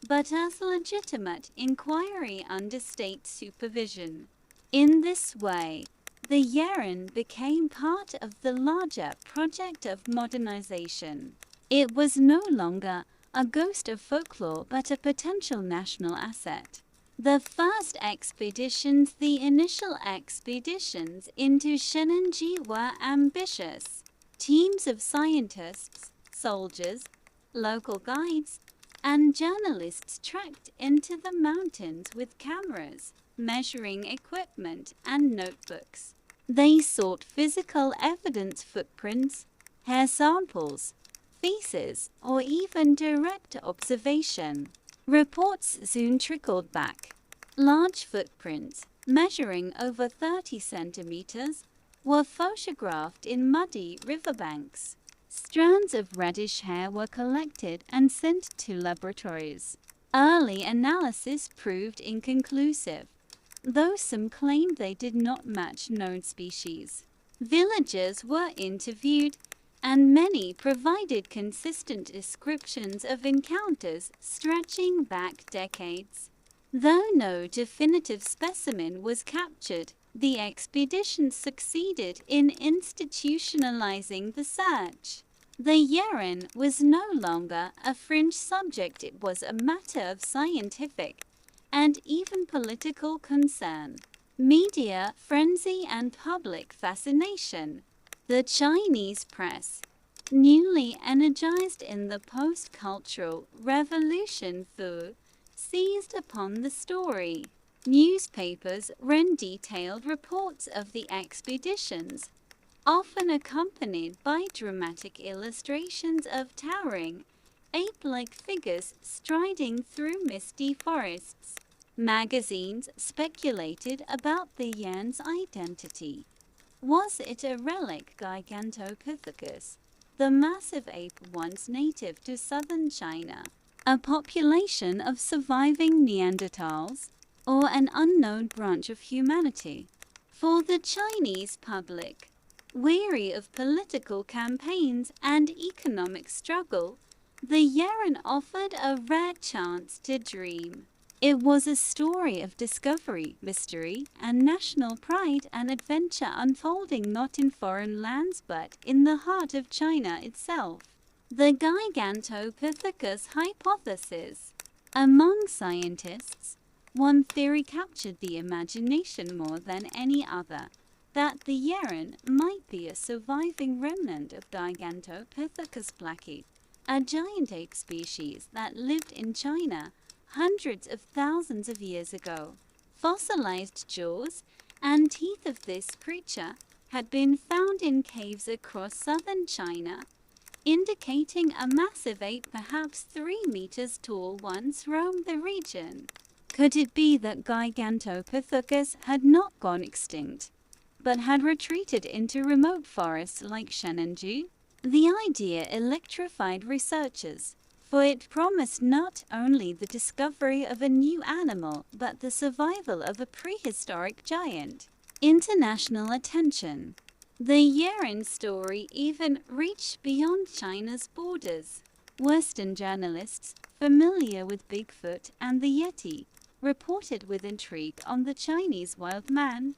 but as legitimate inquiry under state supervision. In this way, the Yeren became part of the larger project of modernization. It was no longer a ghost of folklore but a potential national asset. The first expeditions, the initial expeditions into Shenanjie, were ambitious. Teams of scientists, soldiers, local guides, and journalists trekked into the mountains with cameras, measuring equipment, and notebooks. They sought physical evidence: footprints, hair samples, feces, or even direct observation. Reports soon trickled back. Large footprints, measuring over 30 centimeters, were photographed in muddy riverbanks. Strands of reddish hair were collected and sent to laboratories. Early analysis proved inconclusive, though some claimed they did not match known species. Villagers were interviewed, and many provided consistent descriptions of encounters stretching back decades. Though no definitive specimen was captured, the expedition succeeded in institutionalizing the search. The Yeren was no longer a fringe subject, it was a matter of scientific and even political concern. Media frenzy and public fascination. The Chinese press, newly energized in the post-cultural revolution, seized upon the story. Newspapers ran detailed reports of the expeditions, often accompanied by dramatic illustrations of towering, ape-like figures striding through misty forests. Magazines speculated about the Yeren's identity. Was it a relic Gigantopithecus, the massive ape once native to southern China, a population of surviving Neanderthals, or an unknown branch of humanity? For the Chinese public, weary of political campaigns and economic struggle, the Yeren offered a rare chance to dream. It was a story of discovery, mystery, and national pride, an adventure unfolding not in foreign lands but in the heart of China itself. The Gigantopithecus hypothesis. Among scientists, one theory captured the imagination more than any other, that the Yeren might be a surviving remnant of Gigantopithecus blacki, a giant ape species that lived in China hundreds of thousands of years ago. Fossilized jaws and teeth of this creature had been found in caves across southern China, indicating a massive ape perhaps 3 meters tall once roamed the region. Could it be that Gigantopithecus had not gone extinct, but had retreated into remote forests like Shenanju? The idea electrified researchers, for it promised not only the discovery of a new animal, but the survival of a prehistoric giant. International attention. The Yeren story even reached beyond China's borders. Western journalists, familiar with Bigfoot and the Yeti, reported with intrigue on the Chinese wild man.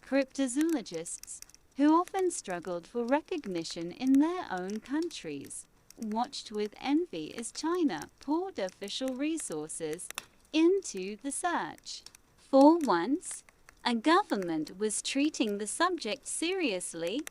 Cryptozoologists, who often struggled for recognition in their own countries, watched with envy as China poured official resources into the search. For once, a government was treating the subject seriously,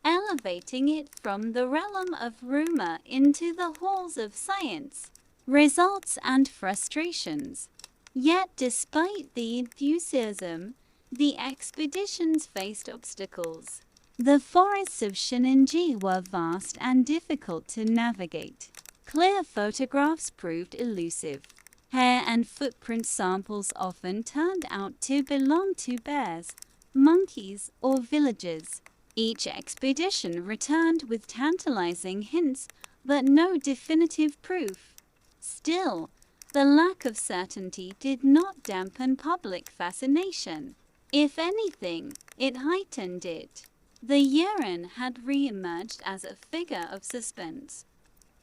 elevating it from the realm of rumor into the halls of science. Results and frustrations. Yet despite the enthusiasm, the expeditions faced obstacles. The forests of Shenanju were vast and difficult to navigate. Clear photographs proved elusive. Hair and footprint samples often turned out to belong to bears, monkeys, or villagers. Each expedition returned with tantalizing hints, but no definitive proof. Still, the lack of certainty did not dampen public fascination. If anything, it heightened it. The Yeren had re-emerged as a figure of suspense,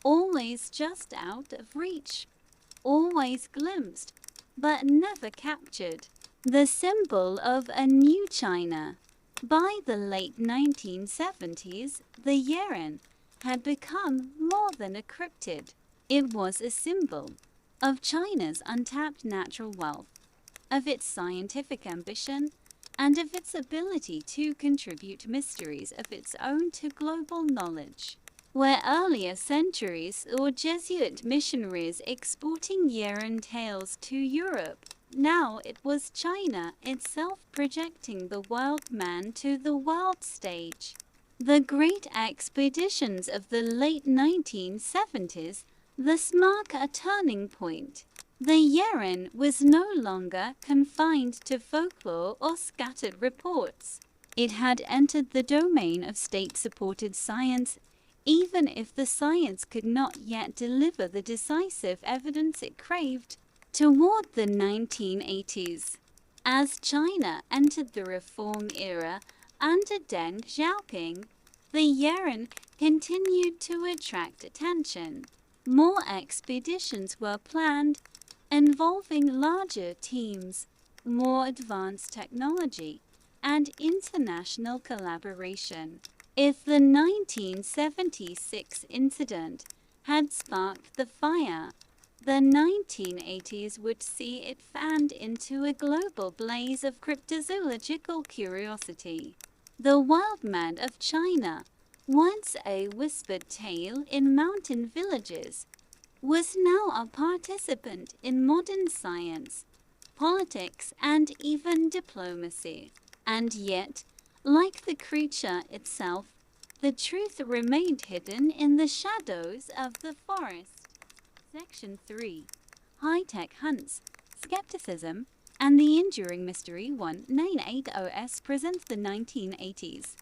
always just out of reach, always glimpsed, but never captured. The symbol of a new China. By the late 1970s, the Yeren had become more than a cryptid. It was a symbol of China's untapped natural wealth, of its scientific ambition, and of its ability to contribute mysteries of its own to global knowledge. Where earlier centuries saw Jesuit missionaries exporting Yeren tales to Europe, now it was China itself projecting the wild man to the world stage. The great expeditions of the late 1970s thus mark a turning point. The Yeren was no longer confined to folklore or scattered reports. It had entered the domain of state-supported science, even if the science could not yet deliver the decisive evidence it craved. Toward the 1980s, as China entered the reform era under Deng Xiaoping, the Yeren continued to attract attention. More expeditions were planned, involving larger teams, more advanced technology, and international collaboration. If the 1976 incident had sparked the fire, the 1980s would see it fanned into a global blaze of cryptozoological curiosity. The wild man of China, once a whispered tale in mountain villages, was now a participant in modern science, politics, and even diplomacy. And yet, like the creature itself, the truth remained hidden in the shadows of the forest. Section 3. High-tech hunts, skepticism, and the enduring mystery. 1980s presents the 1980s.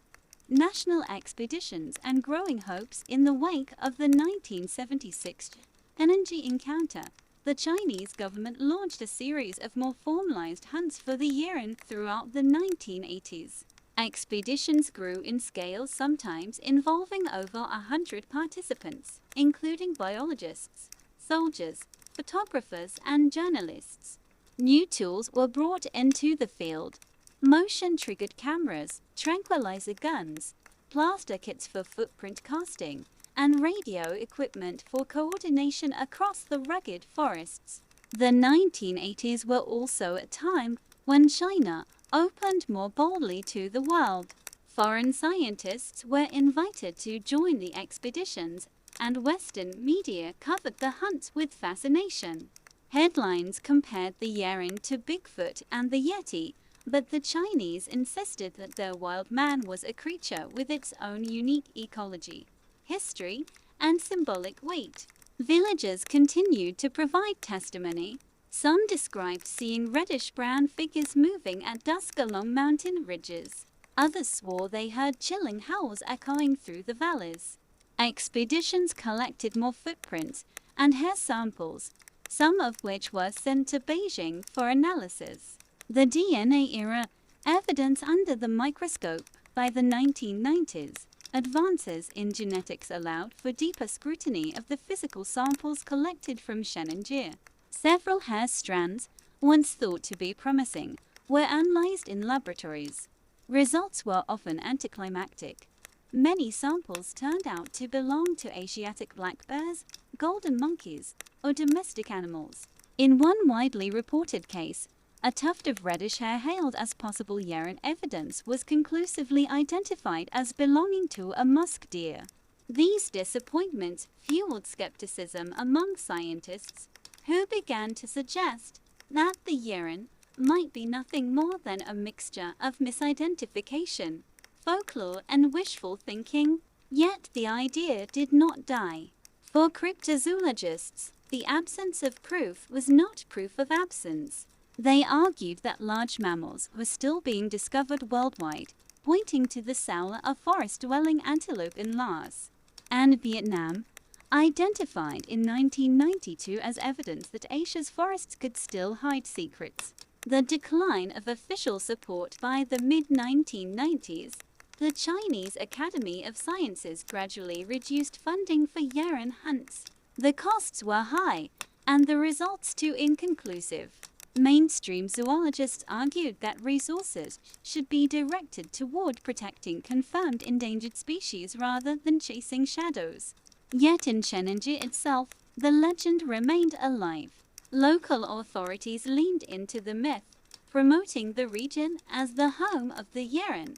National expeditions and growing hopes. In the wake of the 1976 energy encounter, the Chinese government launched a series of more formalized hunts for the Yeren throughout the 1980s. Expeditions grew in scale, sometimes involving over 100 participants, including biologists, soldiers, photographers, and journalists. New tools were brought into the field: motion-triggered cameras, tranquilizer guns, plaster kits for footprint casting, and radio equipment for coordination across the rugged forests. The 1980s were also a time when China opened more boldly to the world. Foreign scientists were invited to join the expeditions, and Western media covered the hunts with fascination. Headlines compared the Yeren to Bigfoot and the Yeti, but the Chinese insisted that their wild man was a creature with its own unique ecology, history, and symbolic weight. Villagers continued to provide testimony. Some described seeing reddish-brown figures moving at dusk along mountain ridges. Others swore they heard chilling howls echoing through the valleys. Expeditions collected more footprints and hair samples, some of which were sent to Beijing for analysis. The DNA era, evidence under the microscope. By the 1990s, advances in genetics allowed for deeper scrutiny of the physical samples collected from Shenanjia. Several hair strands, once thought to be promising, were analyzed in laboratories. Results were often anticlimactic. Many samples turned out to belong to Asiatic black bears, golden monkeys, or domestic animals. In one widely reported case, a tuft of reddish hair hailed as possible Yeren evidence was conclusively identified as belonging to a musk deer. These disappointments fueled skepticism among scientists, who began to suggest that the Yeren might be nothing more than a mixture of misidentification, folklore, and wishful thinking. Yet the idea did not die. For cryptozoologists, the absence of proof was not proof of absence. They argued that large mammals were still being discovered worldwide, pointing to the sale of forest-dwelling antelope in Laos and Vietnam, identified in 1992 as evidence that Asia's forests could still hide secrets. The decline of official support. By the mid-1990s, the Chinese Academy of Sciences gradually reduced funding for Yeren hunts. The costs were high, and the results too inconclusive. Mainstream zoologists argued that resources should be directed toward protecting confirmed endangered species rather than chasing shadows. Yet in Shenanjia itself, the legend remained alive. Local authorities leaned into the myth, promoting the region as the home of the Yeren.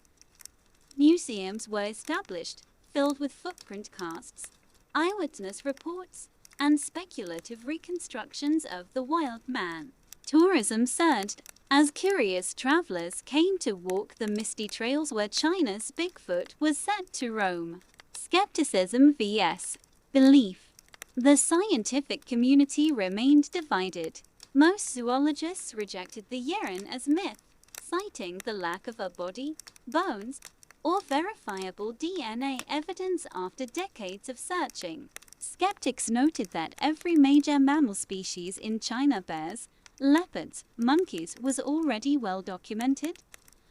Museums were established, filled with footprint casts, eyewitness reports, and speculative reconstructions of the wild man. Tourism surged as curious travelers came to walk the misty trails where China's Bigfoot was said to roam. Skepticism vs. belief. The scientific community remained divided. Most zoologists rejected the Yeren as myth, citing the lack of a body, bones, or verifiable DNA evidence after decades of searching. Skeptics noted that every major mammal species in China, bears, leopards, monkeys, was already well documented,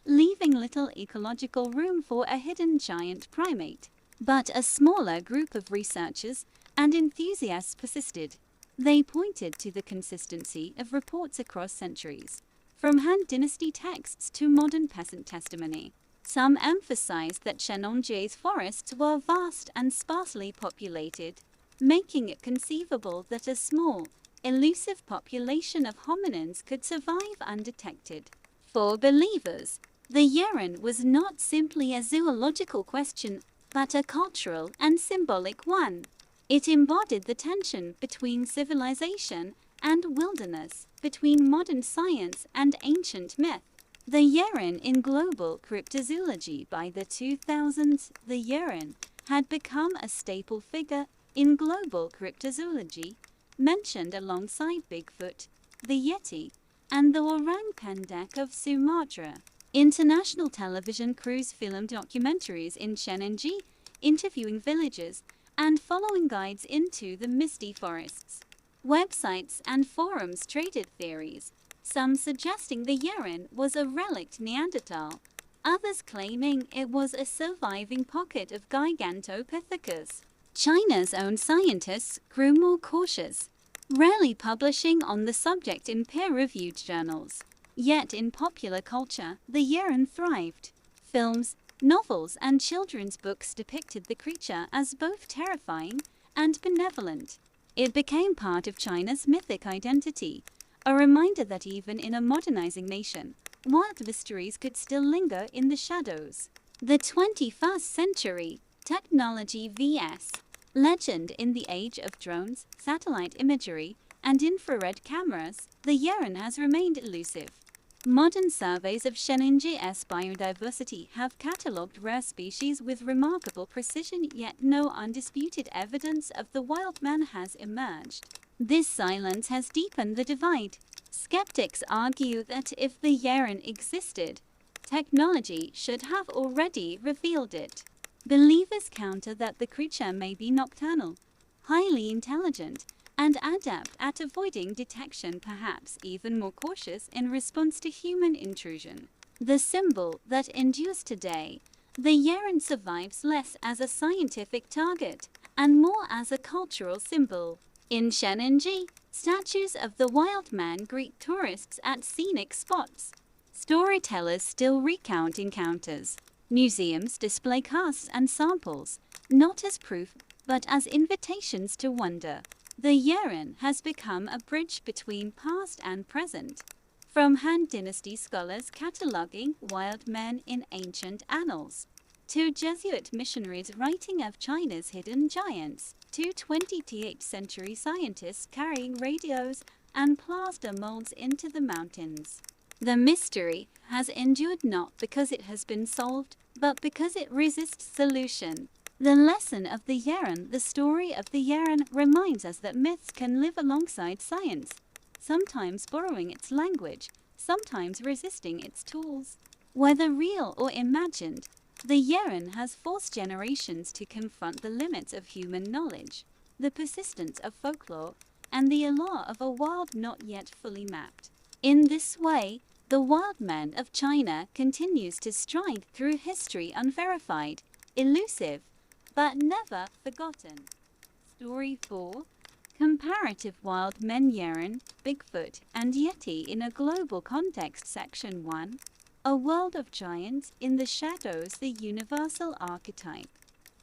leaving little ecological room for a hidden giant primate. But a smaller group of researchers and enthusiasts persisted. They pointed to the consistency of reports across centuries, from Han Dynasty texts to modern peasant testimony. Some emphasized that Shenongji's forests were vast and sparsely populated, making it conceivable that a small, elusive population of hominins could survive undetected. For believers, the Yeren was not simply a zoological question, but a cultural and symbolic one. It embodied the tension between civilization and wilderness, between modern science and ancient myth. The Yeren in global cryptozoology. By the 2000s, the Yeren had become a staple figure in global cryptozoology, mentioned alongside Bigfoot, the Yeti, and the orang pendek of Sumatra. International television crews filmed documentaries in Shenenji, interviewing villagers and following guides into the misty forests. Websites and forums traded theories, some suggesting the Yeren was a relict Neanderthal, others claiming it was a surviving pocket of Gigantopithecus. China's own scientists grew more cautious, rarely publishing on the subject in peer-reviewed journals. Yet in popular culture, the Yeren thrived. Films, novels, and children's books depicted the creature as both terrifying and benevolent. It became part of China's mythic identity, a reminder that even in a modernizing nation, wild mysteries could still linger in the shadows. The 21st century, technology vs. legend. In the age of drones, satellite imagery, and infrared cameras, the Yeren has remained elusive. Modern surveys of Shenenji's biodiversity have catalogued rare species with remarkable precision, yet no undisputed evidence of the wild man has emerged. This silence has deepened the divide. Skeptics argue that if the Yeren existed, technology should have already revealed it. Believers counter that the creature may be nocturnal, highly intelligent, and adept at avoiding detection, perhaps even more cautious in response to human intrusion. The symbol that endures today, the Yeren survives less as a scientific target and more as a cultural symbol. In Shenenji, statues of the wild man greet tourists at scenic spots. Storytellers still recount encounters. Museums display casts and samples, not as proof, but as invitations to wonder. The Yeren has become a bridge between past and present, from Han Dynasty scholars cataloguing wild men in ancient annals, to Jesuit missionaries writing of China's hidden giants, to 20th century scientists carrying radios and plaster molds into the mountains. The mystery has endured not because it has been solved, but because it resists solution. The lesson of the Yeren, the story of the Yeren, reminds us that myths can live alongside science, sometimes borrowing its language, sometimes resisting its tools. Whether real or imagined, the Yeren has forced generations to confront the limits of human knowledge, the persistence of folklore, and the allure of a world not yet fully mapped. In this way, the wild man of China continues to stride through history unverified, elusive, but never forgotten. Story 4. Comparative Wild Men. Yeren, Bigfoot, and Yeti in a Global Context. Section 1. A World of Giants in the Shadows. The Universal Archetype.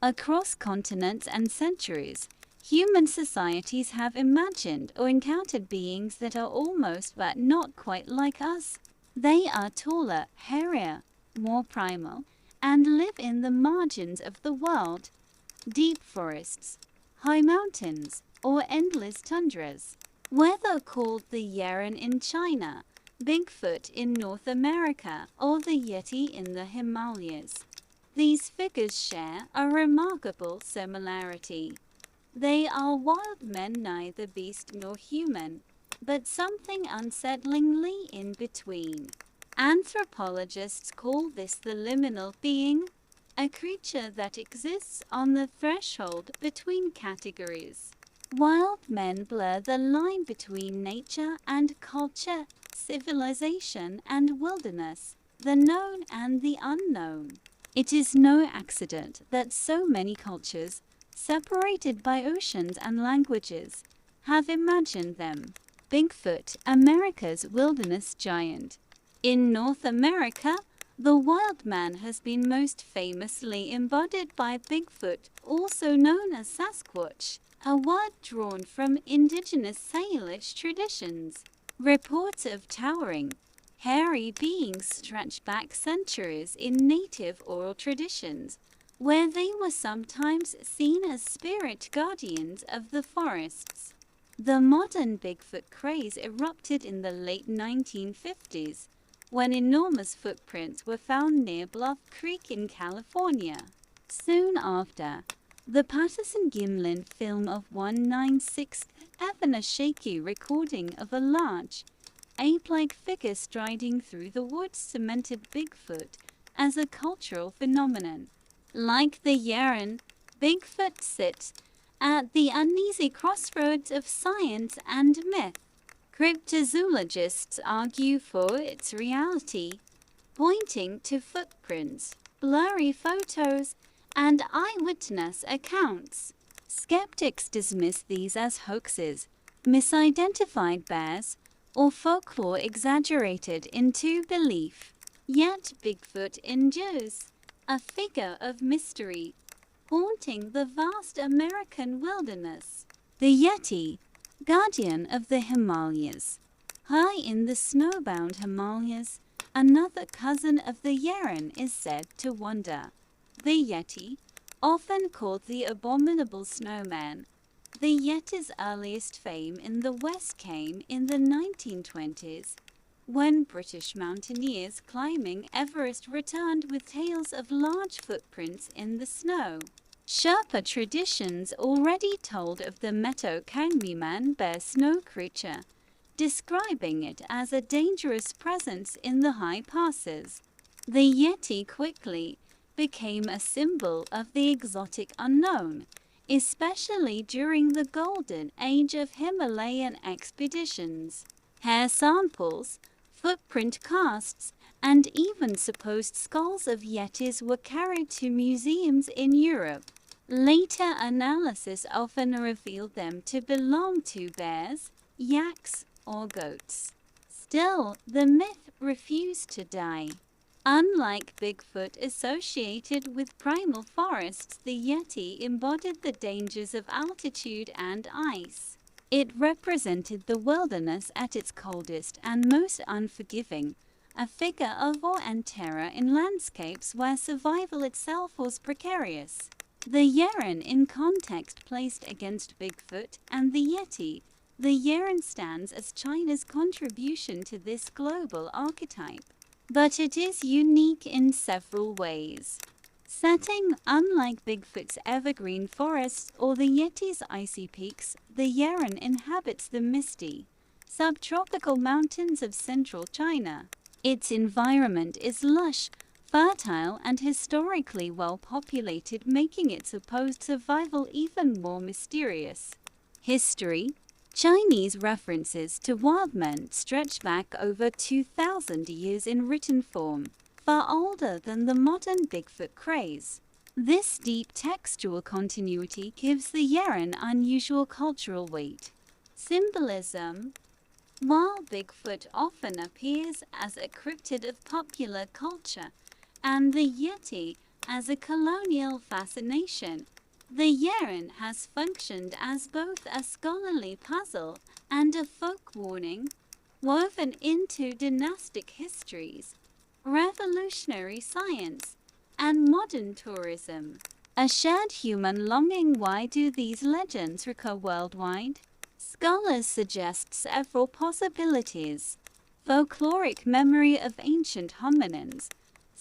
Across continents and centuries, human societies have imagined or encountered beings that are almost but not quite like us. They are taller, hairier, more primal, and live in the margins of the world, deep forests, high mountains, or endless tundras. Whether called the Yeren in China, Bigfoot in North America, or the Yeti in the Himalayas, these figures share a remarkable similarity. They are wild men, neither beast nor human, but something unsettlingly in between. Anthropologists call this the liminal being, a creature that exists on the threshold between categories. Wild men blur the line between nature and culture, civilization and wilderness, the known and the unknown. It is no accident that so many cultures, separated by oceans and languages, have imagined them. Bigfoot, America's wilderness giant. In North America, the wild man has been most famously embodied by Bigfoot, also known as Sasquatch, a word drawn from indigenous Salish traditions. Reports of towering, hairy beings stretch back centuries in native oral traditions, where they were sometimes seen as spirit guardians of the forests. The modern Bigfoot craze erupted in the late 1950s, when enormous footprints were found near Bluff Creek in California. Soon after, the Patterson-Gimlin film of 196 even a shaky recording of a large, ape-like figure striding through the woods cemented Bigfoot as a cultural phenomenon. Like the Yeren, Bigfoot sits at the uneasy crossroads of science and myth. Cryptozoologists argue for its reality, pointing to footprints, blurry photos, and eyewitness accounts. Skeptics dismiss these as hoaxes, misidentified bears, or folklore exaggerated into belief. Yet Bigfoot endures, a figure of mystery, haunting the vast American wilderness. The Yeti, guardian of the Himalayas. High in the snowbound Himalayas, another cousin of the Yeren is said to wander. The Yeti, often called the abominable snowman. The Yeti's earliest fame in the West came in the 1920s, when British mountaineers climbing Everest returned with tales of large footprints in the snow. Sherpa traditions already told of the Meto Kangmiman bear snow creature, describing it as a dangerous presence in the high passes. The Yeti quickly became a symbol of the exotic unknown, especially during the golden age of Himalayan expeditions. Hair samples, footprint casts, and even supposed skulls of Yetis were carried to museums in Europe. Later analysis often revealed them to belong to bears, yaks, or goats. Still, the myth refused to die. Unlike Bigfoot associated with primal forests, the Yeti embodied the dangers of altitude and ice. It represented the wilderness at its coldest and most unforgiving, a figure of awe and terror in landscapes where survival itself was precarious. The Yeren in context placed against Bigfoot and the Yeti, the Yeren stands as China's contribution to this global archetype. But it is unique in several ways. Setting, unlike Bigfoot's evergreen forests or the Yeti's icy peaks, the Yeren inhabits the misty, subtropical mountains of central China. Its environment is lush, fertile, and historically well populated, making its supposed survival even more mysterious. History. Chinese references to wild men stretch back over 2,000 years in written form, far older than the modern Bigfoot craze. This deep textual continuity gives the Yeren unusual cultural weight. Symbolism. While Bigfoot often appears as a cryptid of popular culture, and the Yeti as a colonial fascination, the Yeren has functioned as both a scholarly puzzle and a folk warning, woven into dynastic histories, revolutionary science, and modern tourism. A shared human longing. Why do these legends recur worldwide? Scholars suggest several possibilities. Folkloric memory of ancient hominins.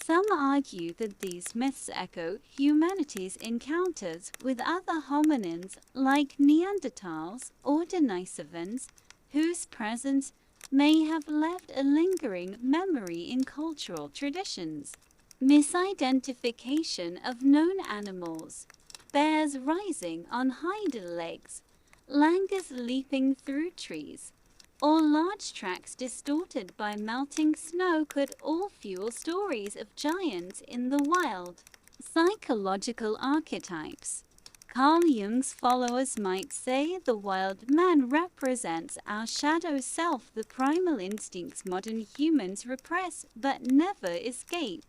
Some argue that these myths echo humanity's encounters with other hominins like Neanderthals or Denisovans, whose presence may have left a lingering memory in cultural traditions. Misidentification of known animals, bears rising on hind legs, langurs leaping through trees, or large tracks distorted by melting snow could all fuel stories of giants in the wild. Psychological archetypes. Carl Jung's followers might say the wild man represents our shadow self, the primal instincts modern humans repress but never escape.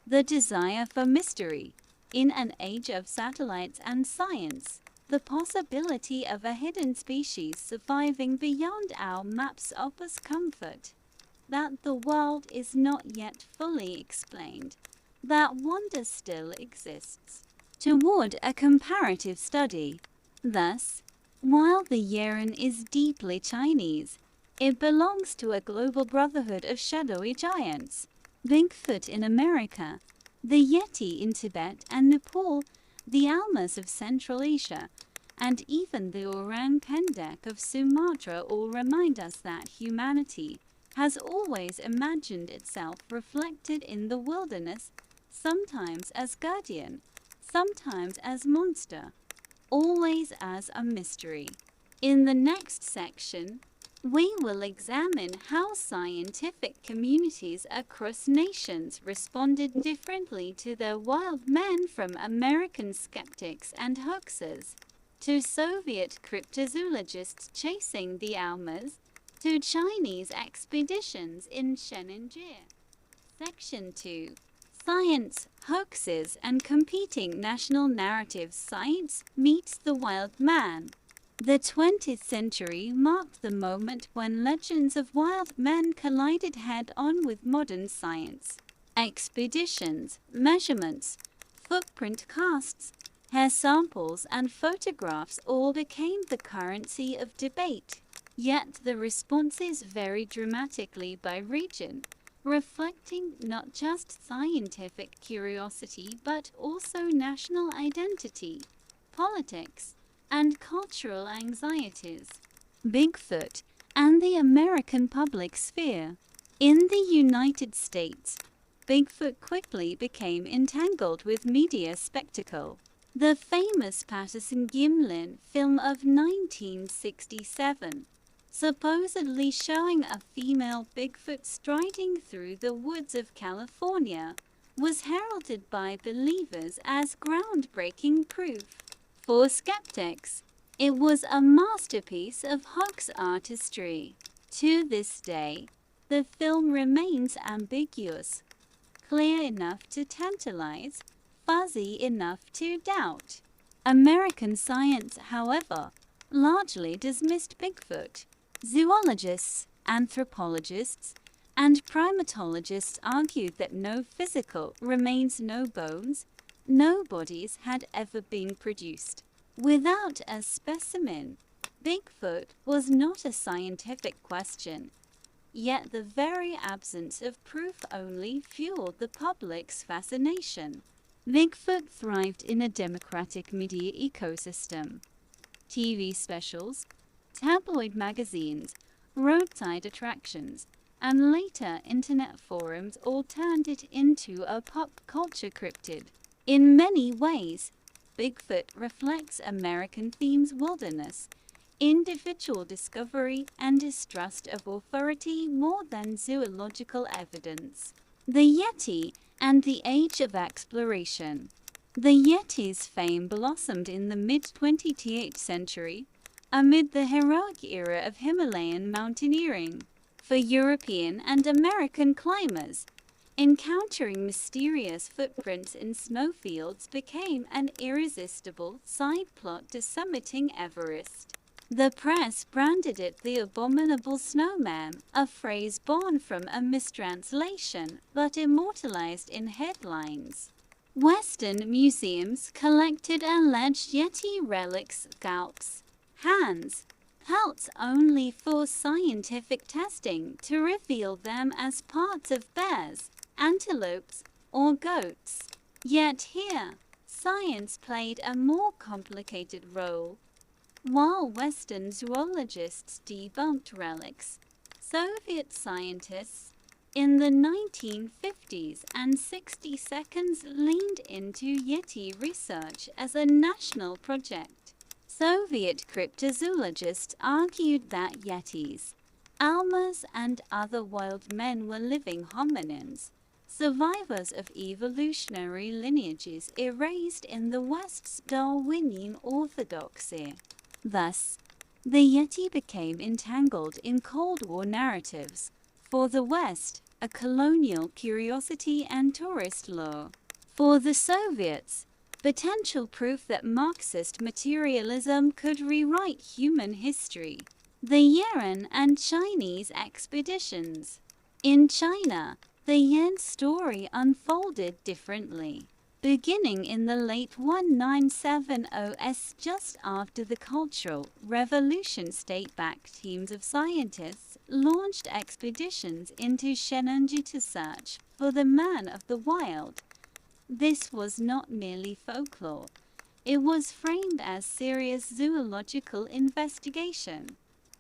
The desire for mystery. In an age of satellites and science, the possibility of a hidden species surviving beyond our maps offers comfort. That the world is not yet fully explained, that wonder still exists. Toward a comparative study. Thus, while the Yeren is deeply Chinese, it belongs to a global brotherhood of shadowy giants. Bigfoot in America, the Yeti in Tibet and Nepal, the Almas of Central Asia, and even the orang pendek of Sumatra all remind us that humanity has always imagined itself reflected in the wilderness, sometimes as guardian, sometimes as monster, always as a mystery. In the next section, we will examine how scientific communities across nations responded differently to the wild men, from American skeptics and hoaxers to Soviet cryptozoologists chasing the Almas, to Chinese expeditions in Shenanjia. Section 2. Science, hoaxes, and competing national narratives. Science meets the wild man. The 20th century marked the moment when legends of wild men collided head-on with modern science. Expeditions, measurements, footprint casts, hair samples, and photographs all became the currency of debate. Yet the responses varied dramatically by region, reflecting not just scientific curiosity but also national identity, politics, and cultural anxieties. Bigfoot and the American public sphere. In the United States, Bigfoot quickly became entangled with media spectacle. The famous Patterson-Gimlin film of 1967, supposedly showing a female Bigfoot striding through the woods of California, was heralded by believers as groundbreaking proof. For skeptics, it was a masterpiece of hoax artistry. To this day, the film remains ambiguous, clear enough to tantalize, fuzzy enough to doubt. American science, however, largely dismissed Bigfoot. Zoologists, anthropologists, and primatologists argued that no physical remains, no bones, no bodies had ever been produced. Without a specimen, Bigfoot was not a scientific question, yet the very absence of proof only fueled the public's fascination. Bigfoot thrived in a democratic media ecosystem. TV specials, tabloid magazines, roadside attractions, and later internet forums all turned it into a pop culture cryptid. In many ways, Bigfoot reflects American themes: wilderness, individual discovery, and distrust of authority more than zoological evidence. The Yeti and the Age of Exploration. The Yeti's fame blossomed in the mid-20th century amid the heroic era of Himalayan mountaineering. For European and American climbers, encountering mysterious footprints in snowfields became an irresistible side plot to summiting Everest. The press branded it the abominable snowman, a phrase born from a mistranslation but immortalized in headlines. Western museums collected alleged Yeti relics, scalps, hands, pelts only for scientific testing to reveal them as parts of bears, antelopes, or goats. Yet here, science played a more complicated role. While Western zoologists debunked relics, Soviet scientists in the 1950s and 60s leaned into Yeti research as a national project. Soviet cryptozoologists argued that Yetis, llamas, and other wild men were living hominins, survivors of evolutionary lineages erased in the West's Darwinian orthodoxy. Thus, the Yeti became entangled in Cold War narratives, for the West, a colonial curiosity and tourist lure. For the Soviets, potential proof that Marxist materialism could rewrite human history. The Yeren and Chinese expeditions. In China, the Yeren story unfolded differently. Beginning in the late 1970s, just after the Cultural Revolution, state-backed teams of scientists launched expeditions into Shenandoah to search for the man of the wild. This was not merely folklore. It was framed as serious zoological investigation.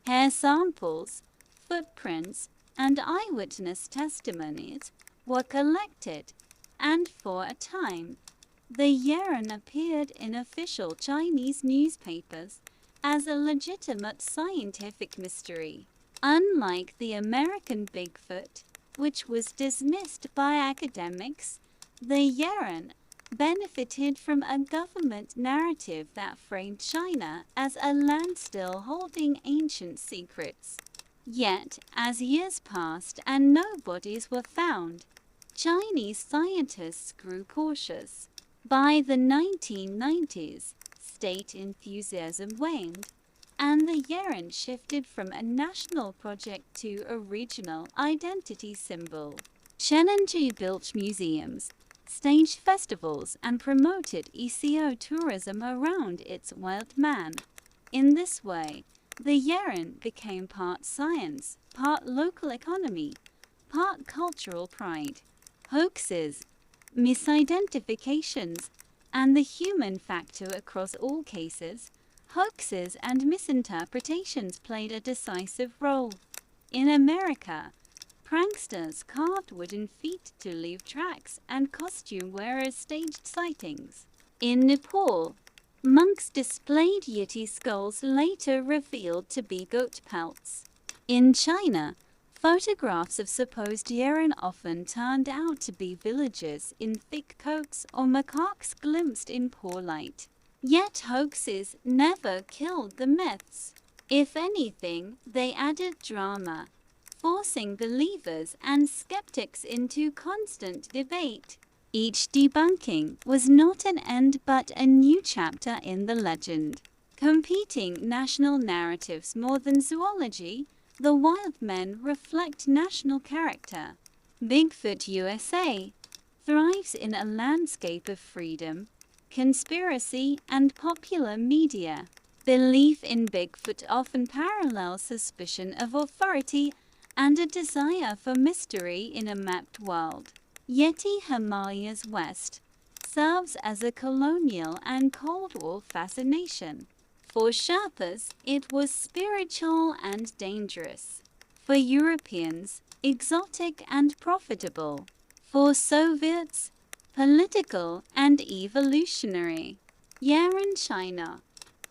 Hair samples, footprints, and eyewitness testimonies were collected, and for a time, the Yeren appeared in official Chinese newspapers as a legitimate scientific mystery. Unlike the American Bigfoot, which was dismissed by academics, the Yeren benefited from a government narrative that framed China as a land still holding ancient secrets. Yet, as years passed and no bodies were found, Chinese scientists grew cautious. By the 1990s, state enthusiasm waned, and the Yeren shifted from a national project to a regional identity symbol. Shenandoah built museums, staged festivals, and promoted eco tourism around its wild man. In this way, the Yeren became part science, part local economy, part cultural pride. Hoaxes, misidentifications, and the human factor across all cases, hoaxes and misinterpretations played a decisive role. In America, pranksters carved wooden feet to leave tracks, and costume wearers staged sightings. In Nepal, monks displayed Yeti skulls later revealed to be goat pelts. In China, photographs of supposed Yeren often turned out to be villagers in thick coats or macaques glimpsed in poor light. Yet hoaxes never killed the myths. If anything, they added drama, forcing believers and skeptics into constant debate. Each debunking was not an end but a new chapter in the legend. Competing national narratives more than zoology, the wild men reflect national character. Bigfoot USA thrives in a landscape of freedom, conspiracy, and popular media. Belief in Bigfoot often parallels suspicion of authority and a desire for mystery in a mapped world. Yeti Himalayas West serves as a colonial and Cold War fascination. For Sherpas, it was spiritual and dangerous. For Europeans, exotic and profitable. For Soviets, political and evolutionary. Yeren China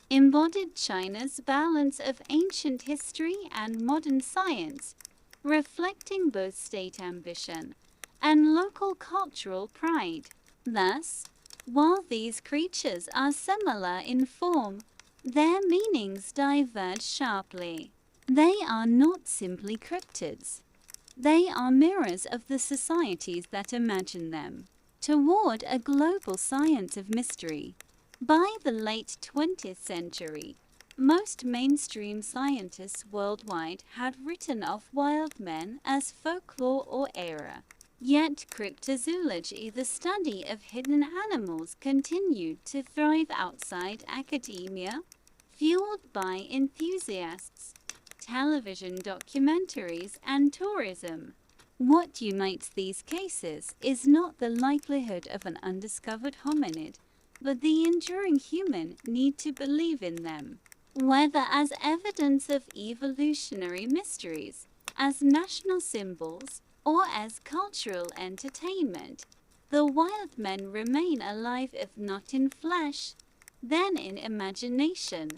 embodied China's balance of ancient history and modern science, reflecting both state ambition and local cultural pride. Thus, while these creatures are similar in form, their meanings diverge sharply. They are not simply cryptids. They are mirrors of the societies that imagine them. Toward a global science of mystery. By the late 20th century, most mainstream scientists worldwide had written off wild men as folklore or error. Yet cryptozoology, the study of hidden animals, continued to thrive outside academia, fueled by enthusiasts, television documentaries, and tourism. What unites these cases is not the likelihood of an undiscovered hominid, but the enduring human need to believe in them, whether as evidence of evolutionary mysteries, as national symbols, or as cultural entertainment, the wild men remain alive if not in flesh, then in imagination.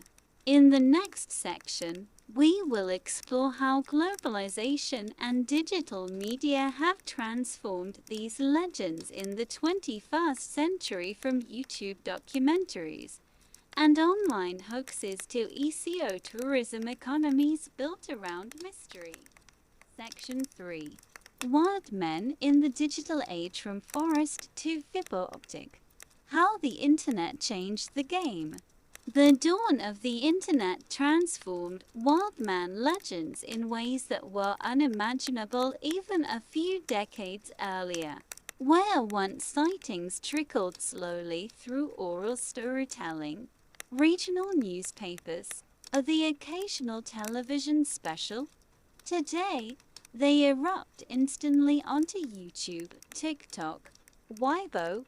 In the next section, we will explore how globalization and digital media have transformed these legends in the 21st century, from YouTube documentaries and online hoaxes to eco-tourism economies built around mystery. Section 3. Wild men in the digital age, from forest to fiber optic. How the internet changed the game. The dawn of the internet transformed wild man legends in ways that were unimaginable even a few decades earlier. Where once sightings trickled slowly through oral storytelling, regional newspapers, or the occasional television special, today they erupt instantly onto YouTube, TikTok, Weibo,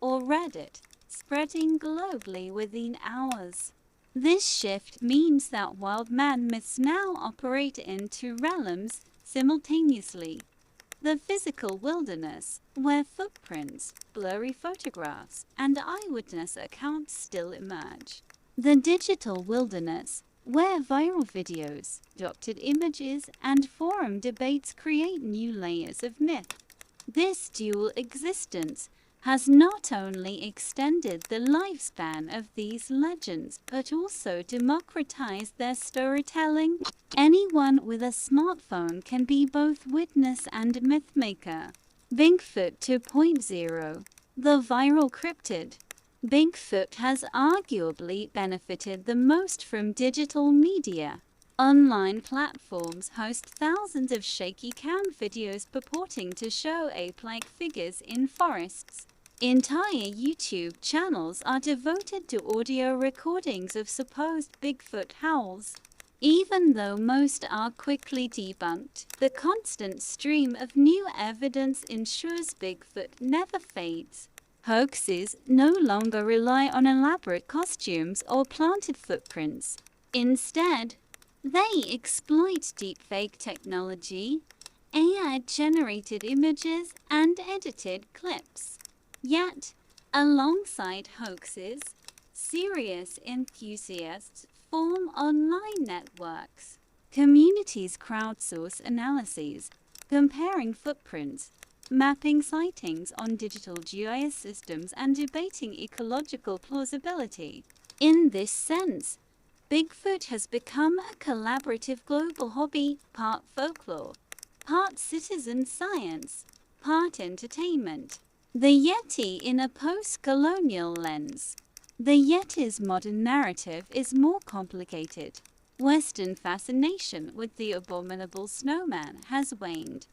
or Reddit, spreading globally within hours. This shift means that wild man myths now operate in two realms simultaneously: the physical wilderness, where footprints, blurry photographs, and eyewitness accounts still emerge; the digital wilderness, where viral videos, doctored images, and forum debates create new layers of myth. This dual existence has not only extended the lifespan of these legends, but also democratized their storytelling. Anyone with a smartphone can be both witness and mythmaker. Bigfoot 2.0. The viral cryptid. Bigfoot has arguably benefited the most from digital media. Online platforms host thousands of shaky cam videos purporting to show ape-like figures in forests. Entire YouTube channels are devoted to audio recordings of supposed Bigfoot howls. Even though most are quickly debunked, the constant stream of new evidence ensures Bigfoot never fades. Hoaxes no longer rely on elaborate costumes or planted footprints. Instead, they exploit deepfake technology, AI-generated images, and edited clips. Yet, alongside hoaxes, serious enthusiasts form online networks. Communities crowdsource analyses, comparing footprints, mapping sightings on digital GIS systems, and debating ecological plausibility. In this sense, Bigfoot has become a collaborative global hobby, part folklore, part citizen science, part entertainment. The Yeti in a post-colonial lens. The Yeti's modern narrative is more complicated. Western fascination with the abominable snowman has waned,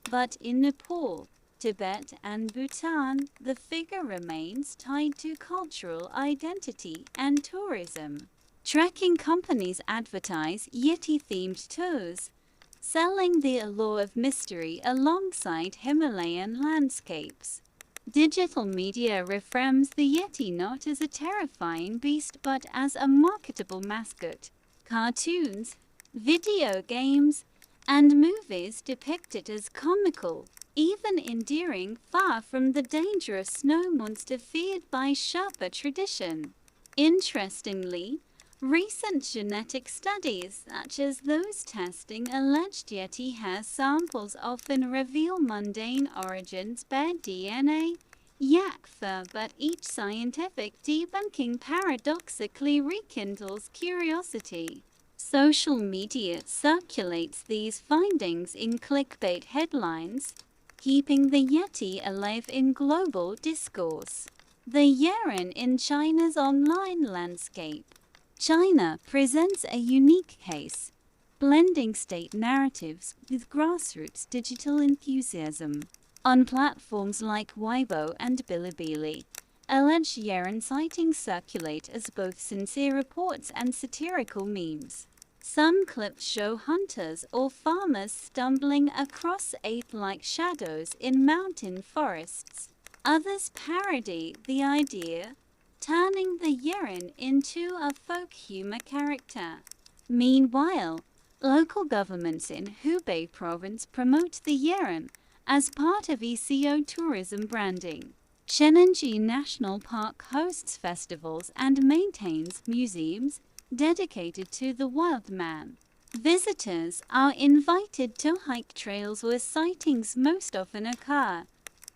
but in Nepal, Tibet, and Bhutan, the figure remains tied to cultural identity and tourism. Trekking companies advertise Yeti-themed tours, selling the allure of mystery alongside Himalayan landscapes. Digital media reframes the Yeti not as a terrifying beast but as a marketable mascot. Cartoons, video games, and movies depict it as comical, even endearing, far from the dangerous snow monster feared by Sherpa tradition. Interestingly, recent genetic studies, such as those testing alleged Yeti hair samples, often reveal mundane origins, bear DNA, yak fur, but each scientific debunking paradoxically rekindles curiosity. Social media circulates these findings in clickbait headlines, keeping the Yeti alive in global discourse. The Yeren in China's online landscape. China presents a unique case, blending state narratives with grassroots digital enthusiasm. On platforms like Weibo and Bilibili, alleged Yeren sightings circulate as both sincere reports and satirical memes. Some clips show hunters or farmers stumbling across ape-like shadows in mountain forests. Others parody the idea, turning the Yeren into a folk humor character. Meanwhile, Local governments in Hubei province promote the Yeren as part of eco-tourism branding. Shenanji National Park hosts festivals and maintains museums dedicated to the wild man. Visitors are invited to hike trails where sightings most often occur,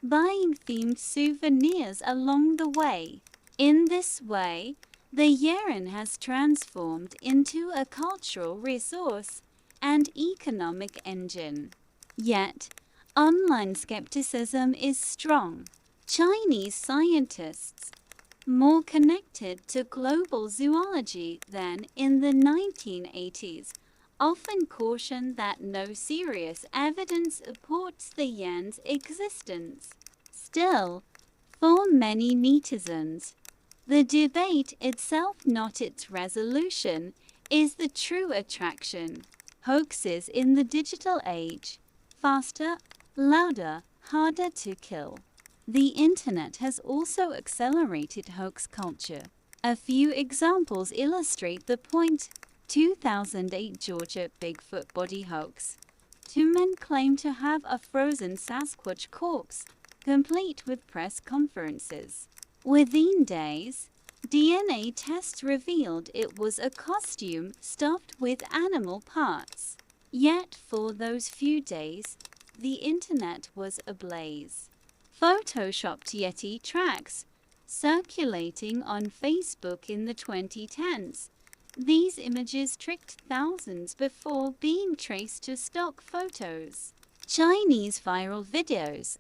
buying themed souvenirs along the way. In this way, the Yeren has transformed into a cultural resource and economic engine. Yet, online skepticism is strong. Chinese scientists, more connected to global zoology than in the 1980s, often caution that no serious evidence supports the yen's existence. Still, for many netizens, the debate itself, not its resolution, is the true attraction. Hoaxes in the digital age. Faster, louder, harder to kill. The internet has also accelerated hoax culture. A few examples illustrate the point. 2008 Georgia Bigfoot body hoax. Two men claim to have a frozen Sasquatch corpse, complete with press conferences. Within days, DNA tests revealed it was a costume stuffed with animal parts. Yet for those few days, the internet was ablaze. Photoshopped Yeti tracks circulating on Facebook in the 2010s. These images tricked thousands before being traced to stock photos. Chinese viral videos.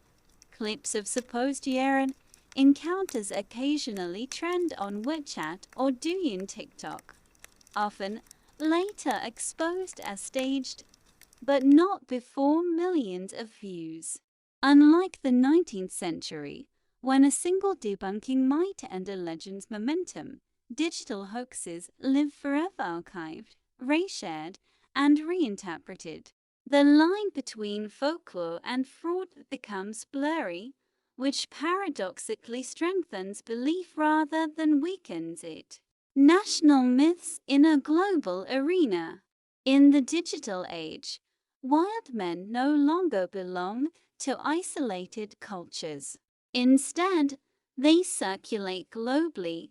Clips of supposed Yeren encounters occasionally trend on WeChat or Douyin TikTok, often later exposed as staged, but not before millions of views. Unlike the 19th century, when a single debunking might end a legend's momentum, digital hoaxes live forever, archived, reshared, and reinterpreted. The line between folklore and fraud becomes blurry, which paradoxically strengthens belief rather than weakens it. National myths in a global arena. In the digital age, wild men no longer belong to isolated cultures. Instead, they circulate globally,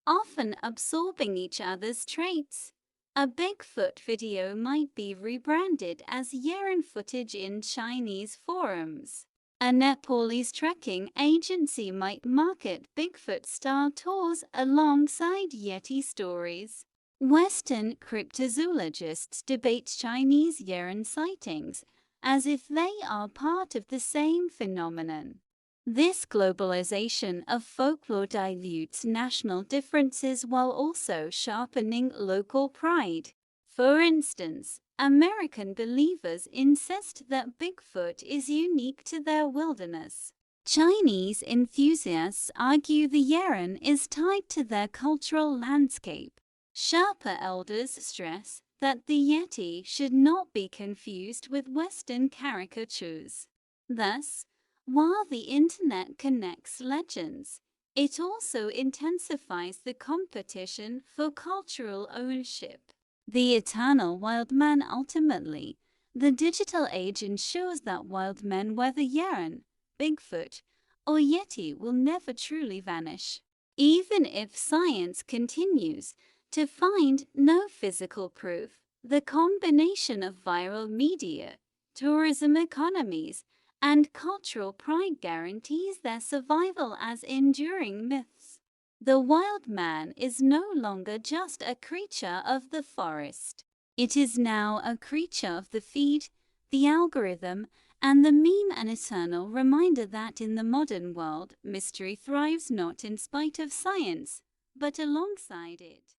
often absorbing each other's traits. A Bigfoot video might be rebranded as Yeren footage in Chinese forums. A Nepalese trekking agency might market Bigfoot-style tours alongside Yeti stories. Western cryptozoologists debate Chinese Yeren sightings as if they are part of the same phenomenon. This globalization of folklore dilutes national differences while also sharpening local pride. For instance, American believers insist that Bigfoot is unique to their wilderness. Chinese enthusiasts argue the Yeren is tied to their cultural landscape. Sherpa elders stress that the Yeti should not be confused with Western caricatures. Thus, while the internet connects legends, it also intensifies the competition for cultural ownership. The eternal wild man. Ultimately, the digital age ensures that wild men, whether Yeren, Bigfoot, or Yeti, will never truly vanish. Even if science continues to find no physical proof, the combination of viral media, tourism economies, and cultural pride guarantees their survival as enduring myths. The wild man is no longer just a creature of the forest. It is now a creature of the feed, the algorithm, and the meme, an eternal reminder that in the modern world, mystery thrives not in spite of science, but alongside it.